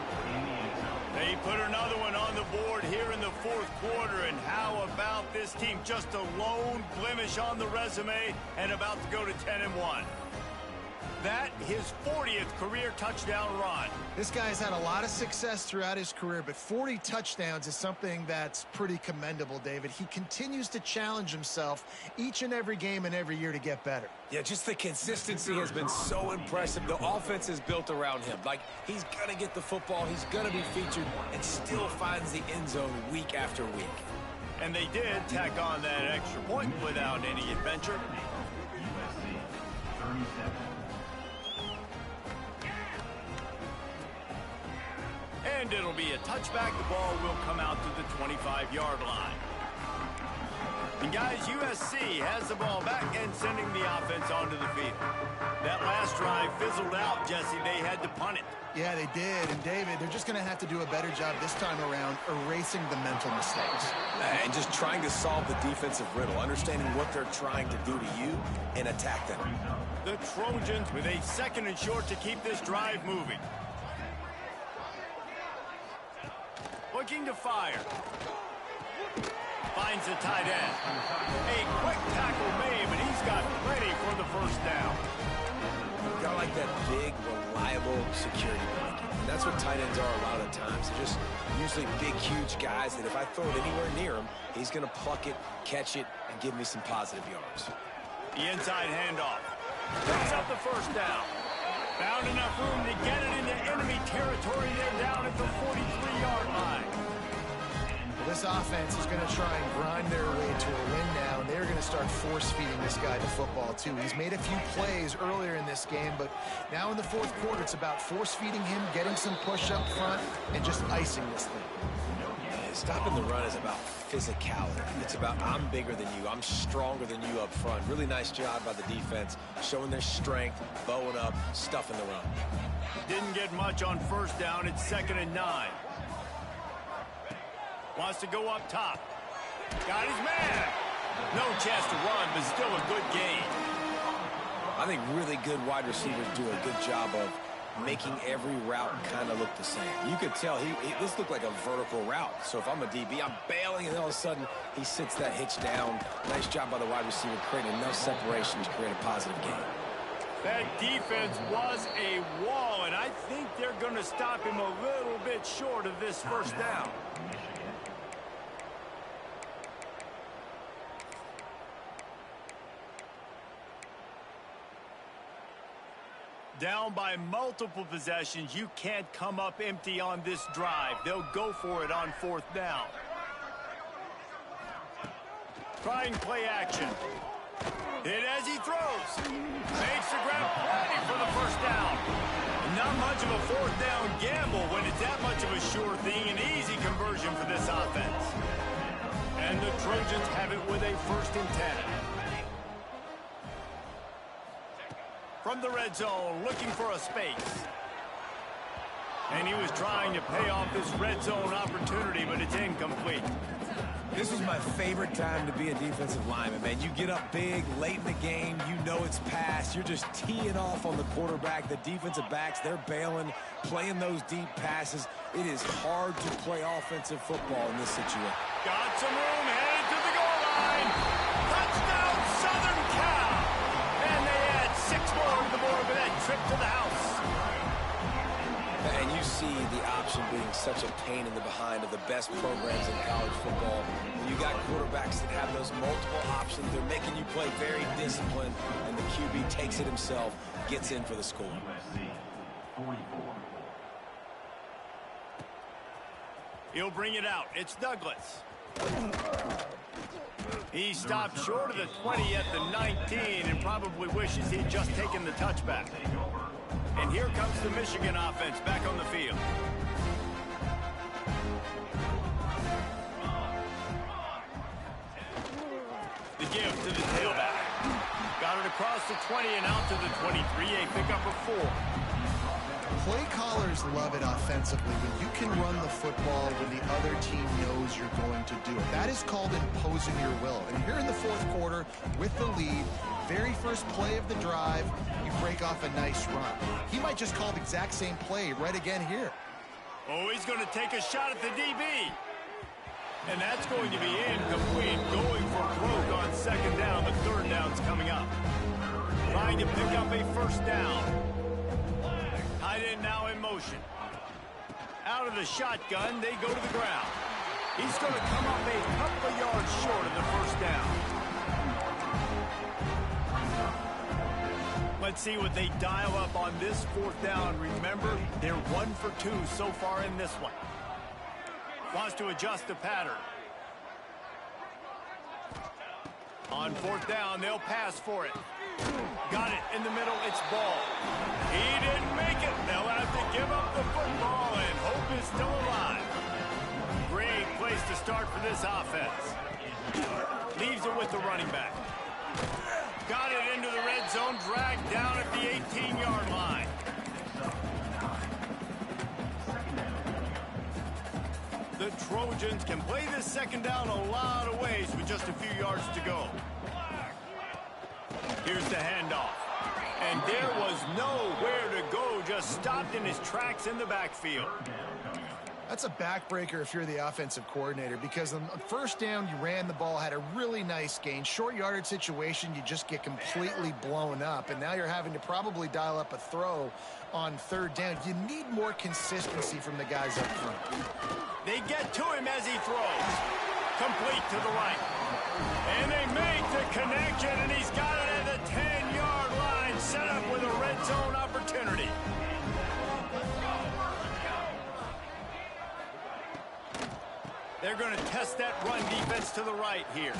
They put another one on the board here in the 4th quarter. And how about this team? Just a lone blemish on the resume and about to go to 10-1. That, his 40th career touchdown run. This guy's had a lot of success throughout his career, but 40 touchdowns is something that's pretty commendable, David. He continues to challenge himself each and every game and every year to get better. Yeah, just the consistency has been so impressive. The offense is built around him. Like, he's going to get the football, he's going to be featured, and still finds the end zone week after week. And they did tack on that extra point without any adventure. USC 37. And it'll be a touchback. The ball will come out to the 25-yard line. And guys, USC has the ball back and sending the offense onto the field. That last drive fizzled out, Jesse. They had to punt it. Yeah, they did. And David, they're just going to have to do a better job this time around erasing the mental mistakes. And just trying to solve the defensive riddle, understanding what they're trying to do to you and attack them. The Trojans with a 2nd and short to keep this drive moving. Looking to fire. Finds the tight end. A quick tackle made, but he's got plenty for the 1st down. Got like that big, reliable security blanket. And that's what tight ends are a lot of the times. They're just usually big, huge guys that if I throw it anywhere near him, he's going to pluck it, catch it, and give me some positive yards. The inside handoff. Picks up the 1st down. Found enough room to get it into enemy territory. They're down at the 43-yard line. Well, this offense is going to try and grind their way to a win now, and they're going to start force-feeding this guy the football, too. He's made a few plays earlier in this game, but now in the 4th quarter, it's about force-feeding him, getting some push up front, and just icing this thing. Stopping the run is about physicality. It's about I'm bigger than you. I'm stronger than you up front. Really nice job by the defense, showing their strength, bowing up, stuffing the run. Didn't get much on 1st down. It's 2nd and 9. Wants to go up top. Got his man. No chance to run, but still a good gain. I think really good wide receivers do a good job of making every route kind of look the same. You could tell this looked like a vertical route. So if I'm a DB, I'm bailing, and all of a sudden he sits that hitch down. Nice job by the wide receiver, creating enough separation to create a positive gain. That defense was a wall, and I think they're going to stop him a little bit short of this 1st down. Down by multiple possessions. You can't come up empty on this drive. They'll go for it on 4th down. Trying play action. Hit as he throws. Makes the grab ready for the first down. Not much of a fourth down gamble when it's that much of a sure thing. An easy conversion for this offense. And the Trojans have it with a 1st and 10. From the red zone, looking for a space. And he was trying to pay off this red zone opportunity, but it's incomplete. This was my favorite time to be a defensive lineman, man. You get up big, late in the game, you know it's past. You're just teeing off on the quarterback. The defensive backs, they're bailing, playing those deep passes. It is hard to play offensive football in this situation. Got some room, headed to the goal line. Touchdown, Southern Cal. And they add 6 more to the board with that trip to the house. And you see the option being such a pain in the behind of the best programs in college football. When you got quarterbacks that have those multiple options, they're making you play very disciplined, and the QB takes it himself, gets in for the score. USC 44. He'll bring it out. It's Douglas. He stopped short of the 20 at the 19 and probably wishes he'd just taken the touchback. And here comes the Michigan offense back on the field. The give to the tailback. Got it across the 20 and out to the 23. A pickup of 4. Play callers love it offensively when you can run the football when the other team knows you're going to do it. That is called imposing your will. And here in the 4th quarter with the lead, very first play of the drive, you break off a nice run. He might just call the exact same play right again here. Oh, he's going to take a shot at the DB. And that's going to be incomplete. Going for broke on 2nd down. The 3rd down's coming up. Trying to pick up a 1st down. Tight end now in motion. Out of the shotgun, they go to the ground. He's going to come up a couple of yards short of the 1st down. Let's see what they dial up on this 4th down. Remember, they're 1 for 2 so far in this one. Wants to adjust the pattern. On 4th down, they'll pass for it. Got it in the middle. It's ball. He didn't make it. They'll have to give up the football, and hope is still alive. Great place to start for this offense. Leaves it with the running back. Got it into the red zone, dragged down at the 18-yard line. The Trojans can play this 2nd down a lot of ways with just a few yards to go. Here's the handoff. And there was nowhere to go, just stopped in his tracks in the backfield. That's a backbreaker if you're the offensive coordinator, because on 1st down, you ran the ball, had a really nice gain. Short yardage situation, you just get completely blown up, and now you're having to probably dial up a throw on 3rd down. You need more consistency from the guys up front. They get to him as he throws. Complete to the right. And they make the connection, and he's got it at the 10-yard line, set up with a red zone opportunity. They're going to test that run defense to the right here.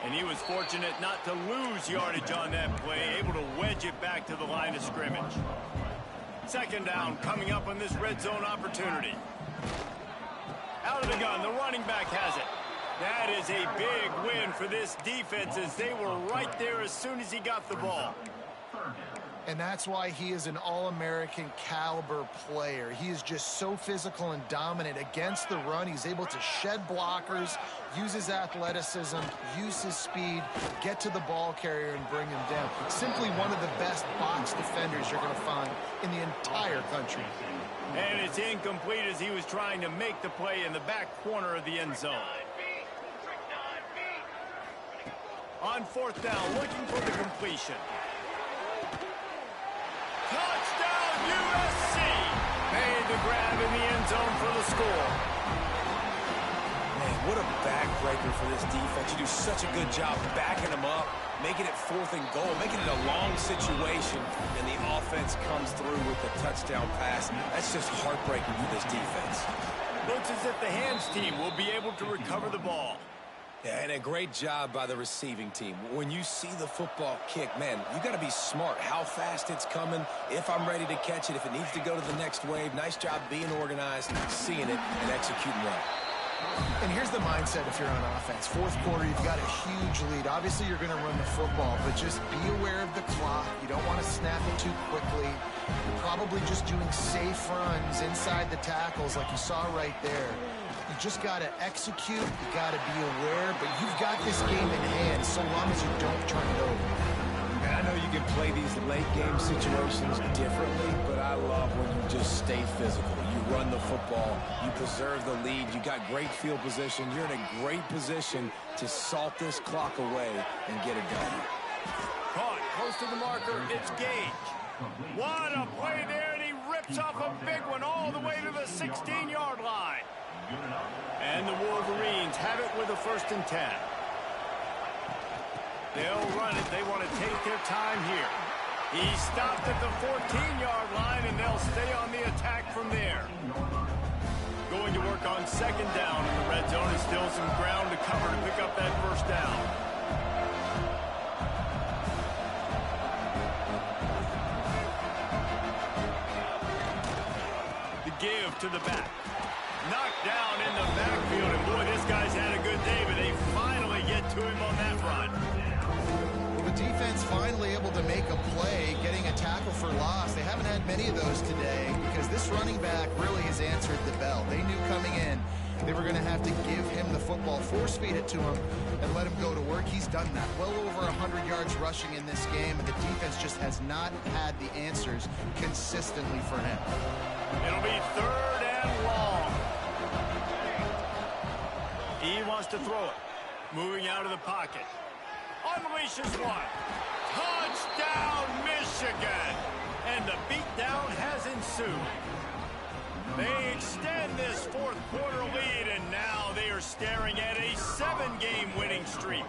And he was fortunate not to lose yardage on that play, able to wedge it back to the line of scrimmage. 2nd down coming up on this red zone opportunity. Out of the gun, the running back has it. That is a big win for this defense, as they were right there as soon as he got the ball. And that's why he is an All-American caliber player. He is just so physical and dominant against the run. He's able to shed blockers, use his athleticism, use his speed, get to the ball carrier and bring him down. Simply one of the best box defenders you're going to find in the entire country. And it's incomplete as he was trying to make the play in the back corner of the end zone. On 4th down, looking for the completion. Touchdown, USC! Made the grab in the end zone for the score. Man, what a backbreaker for this defense. You do such a good job backing them up, making it 4th and goal, making it a long situation, and the offense comes through with the touchdown pass. That's just heartbreaking for this defense. Looks as if the hands team will be able to recover the ball. Yeah, and a great job by the receiving team. When you see the football kick, man, you got to be smart how fast it's coming, if I'm ready to catch it, if it needs to go to the next wave. Nice job being organized, seeing it, and executing well. And here's the mindset if you're on offense. Fourth quarter, you've got a huge lead. Obviously, you're going to run the football, but just be aware of the clock. You don't want to snap it too quickly. You're probably just doing safe runs inside the tackles like you saw right there. You just got to execute. You got to be aware, but you've got this game in hand so long as you don't turn it over. And I know you can play these late game situations differently, but I love when you just stay physical. You run the football, you preserve the lead, you got great field position, you're in a great position to salt this clock away and get it done. Caught close to the marker, it's Gage. What a play there, and he rips off a big one all the way to the 16-yard line. And the Wolverines have it with a 1st and 10. They'll run it. They want to take their time here. He stopped at the 14-yard line, and they'll stay on the attack from there. Going to work on 2nd down in the red zone, and still some ground to cover to pick up that 1st down. The give to the back. Knocked down in the backfield, and boy, this guy's had a good day, but they finally get to him on that run. Well, the defense finally able to make a play, getting a tackle for loss. They haven't had many of those today because this running back really has answered the bell. They knew coming in they were going to have to give him the football, force feed it to him, and let him go to work. He's done that. Well over 100 yards rushing in this game, and the defense just has not had the answers consistently for him. It'll be 3rd and long. He wants to throw it. Moving out of the pocket. Unleashes one. Touchdown, Michigan! And the beatdown has ensued. They extend this 4th quarter lead, and now they are staring at a 7-game winning streak.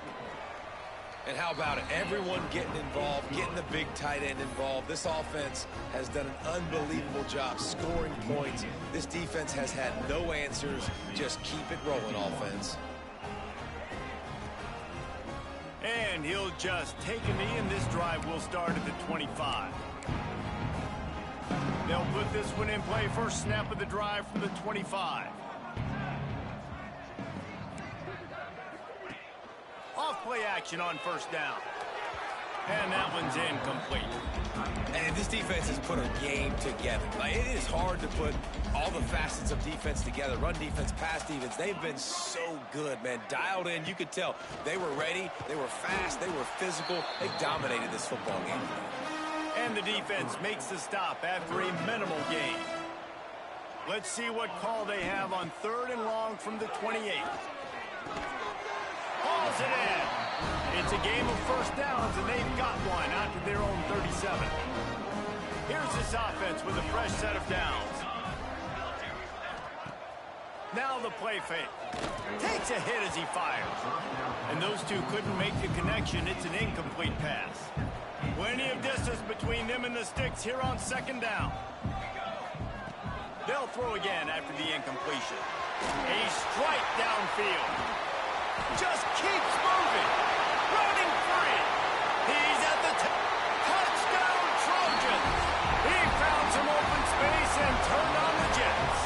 And how about it? Everyone getting involved, getting the big tight end involved. This offense has done an unbelievable job scoring points. This defense has had no answers. Just keep it rolling, offense. And he'll just take a knee, and this drive will start at the 25. They'll put this one in play. First snap of the drive from the 25. Off play action on 1st down. And that one's incomplete. And this defense has put a game together. Like, it is hard to put all the facets of defense together. Run defense, pass defense. They've been so good, man. Dialed in. You could tell they were ready. They were fast. They were physical. They dominated this football game. And the defense makes the stop after a minimal gain. Let's see what call they have on 3rd and long from the 28. Hauls it in. It's a game of 1st downs, and they've got one out to their own 37. Here's this offense with a fresh set of downs. Now the play fake. Takes a hit as he fires. And those two couldn't make the connection. It's an incomplete pass. Plenty of distance between them and the sticks here on 2nd down. They'll throw again after the incompletion. A strike downfield. Just keeps moving. Running free. He's at the touchdown Trojans. He found some open space and turned on the Jets.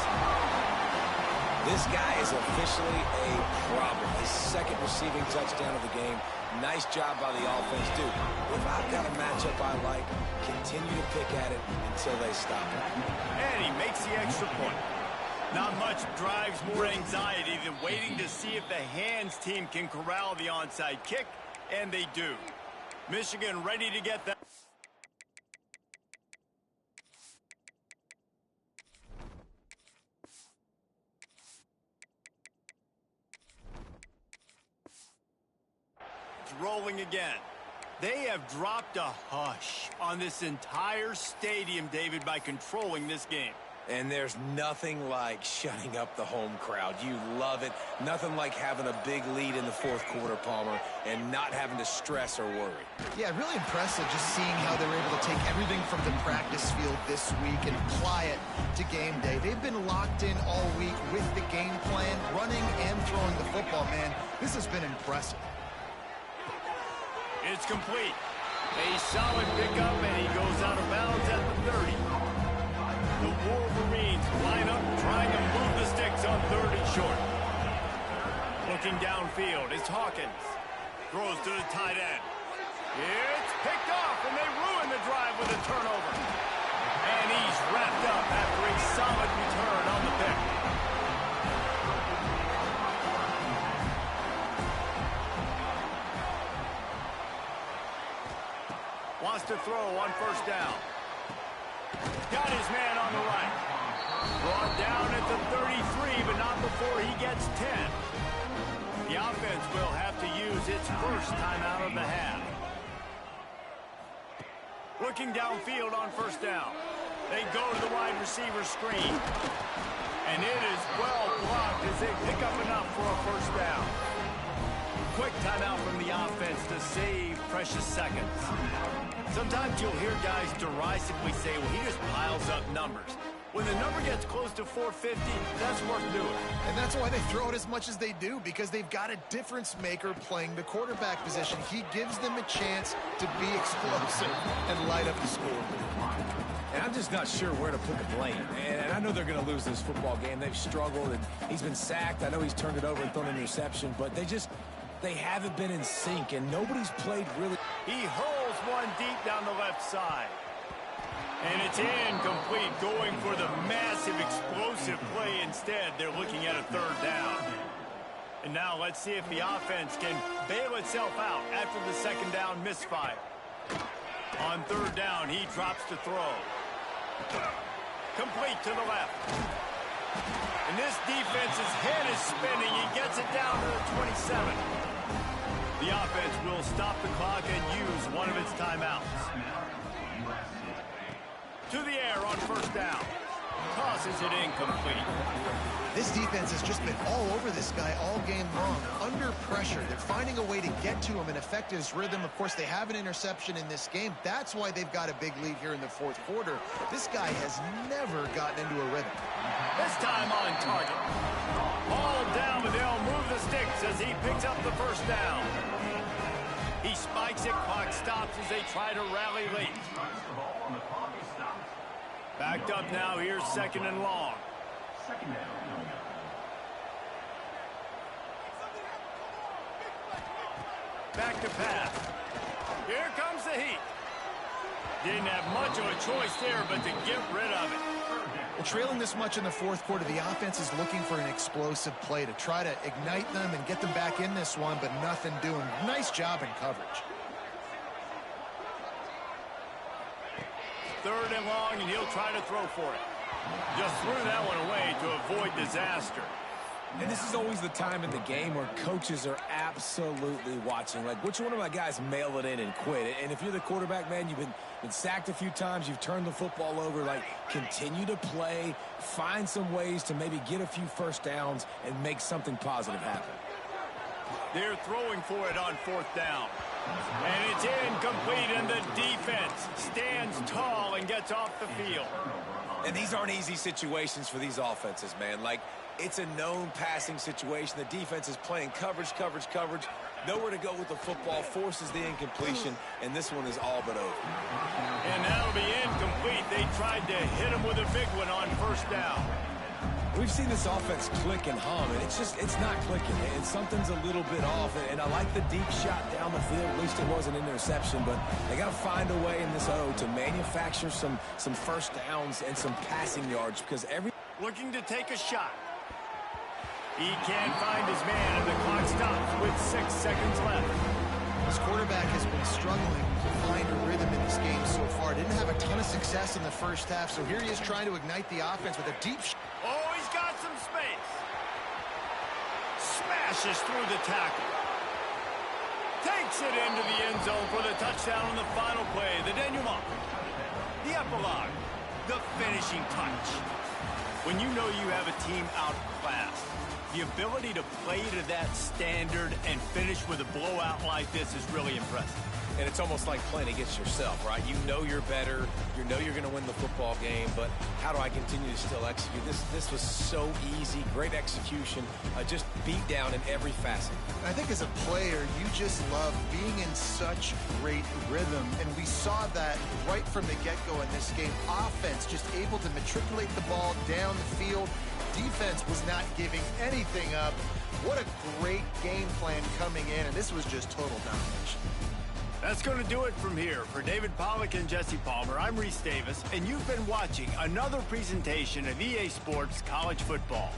This guy is officially a problem. His 2nd receiving touchdown of the game. Nice job by the offense, dude. If I've got a matchup I like, continue to pick at it until they stop it. And he makes the extra point. Not much drives more anxiety than waiting to see if the hands team can corral the onside kick, and they do. Michigan ready to get that. It's rolling again. They have dropped a hush on this entire stadium, David, by controlling this game. And there's nothing like shutting up the home crowd. You love it. Nothing like having a big lead in the fourth quarter, Palmer, and not having to stress or worry. Yeah, really impressive just seeing how they were able to take everything from the practice field this week and apply it to game day. They've been locked in all week with the game plan, running and throwing the football, man. This has been impressive. It's complete. A solid pickup, and he goes out of bounds at the 30. The Wolverines line up trying to move the sticks on 3rd and short. Looking downfield is Hawkins. Throws to the tight end. It's picked off, and they ruin the drive with a turnover. And he's wrapped up after a solid return on the pick. Wants to throw on 1st down. Got his man on the right. Brought down at the 33, but not before he gets 10. The offense will have to use its first timeout of the half. Looking downfield on 1st down. They go to the wide receiver screen. And it is well blocked as they pick up enough for a 1st down. Quick timeout from the offense to save precious seconds. Sometimes you'll hear guys derisively say, well, he just piles up numbers. When the number gets close to 450, that's worth doing. And that's why they throw it as much as they do, because they've got a difference maker playing the quarterback position. He gives them a chance to be explosive and light up the score. And I'm just not sure where to put the blame. And I know they're going to lose this football game. They've struggled, and he's been sacked. I know he's turned it over and thrown an interception, but they haven't been in sync, and nobody's played really. He hurls one deep down the left side. And it's incomplete, going for the massive explosive play instead. They're looking at a 3rd down. And now let's see if the offense can bail itself out after the 2nd down misfire. On 3rd down, he drops to throw. Complete to the left. And this defense's head is spinning. He gets it down to the 27. The offense will stop the clock and use one of its timeouts. To the air on 1st down. Tosses it incomplete. This defense has just been all over this guy all game long. Under pressure. They're finding a way to get to him and affect his rhythm. Of course, they have an interception in this game. That's why they've got a big lead here in the 4th quarter. This guy has never gotten into a rhythm. This time on target. All down, but they'll move the sticks as he picks up the 1st down. He spikes it, clock stops as they try to rally late. Backed up now, here's 2nd and long. Back to pass. Here comes the heat. Didn't have much of a choice there, but to get rid of it. Well, trailing this much in the 4th quarter, the offense is looking for an explosive play to try to ignite them and get them back in this one, but nothing doing. Nice job in coverage. 3rd and long, and he'll try to throw for it. Just threw that one away to avoid disaster. And this is always the time in the game where coaches are absolutely watching. Like, which one of my guys mail it in and quit? And if you're the quarterback, man, you've been sacked a few times, you've turned the football over, like, continue to play, find some ways to maybe get a few 1st downs and make something positive happen. They're throwing for it on 4th down. And it's incomplete, and the defense stands tall and gets off the field. And these aren't easy situations for these offenses, man. Like, it's a known passing situation. The defense is playing coverage. Nowhere to go with the football, forces the incompletion, and this one is all but over. And that'll be incomplete. They tried to hit him with a big one on 1st down. We've seen this offense click and hum, and it's not clicking, and something's a little bit off. And I like the deep shot down the field. At least it was an interception, but they got to find a way in this O to manufacture some 1st downs and some passing yards, because looking to take a shot. He can't find his man, and the clock stops with 6 seconds left. This quarterback has been struggling to find a rhythm in this game so far. Didn't have a ton of success in the 1st half, so here he is trying to ignite the offense with a deep shot. Oh, he's got some space. Smashes through the tackle. Takes it into the end zone for the touchdown on the final play. The denouement. The epilogue. The finishing touch. When you know you have a team outclassed, the ability to play to that standard and finish with a blowout like this is really impressive. And it's almost like playing against yourself, right? You know you're better. You know you're going to win the football game, but how do I continue to still execute? This was so easy. Great execution. Just beat down in every facet. I think as a player, you just love being in such great rhythm, and we saw that right from the get-go in this game. Offense just able to matriculate the ball down the field. Defense was not giving anything up. What a great game plan coming in, and this was just total domination. That's going to do it from here. For David Pollack and Jesse Palmer, I'm Reese Davis, and you've been watching another presentation of EA Sports College Football.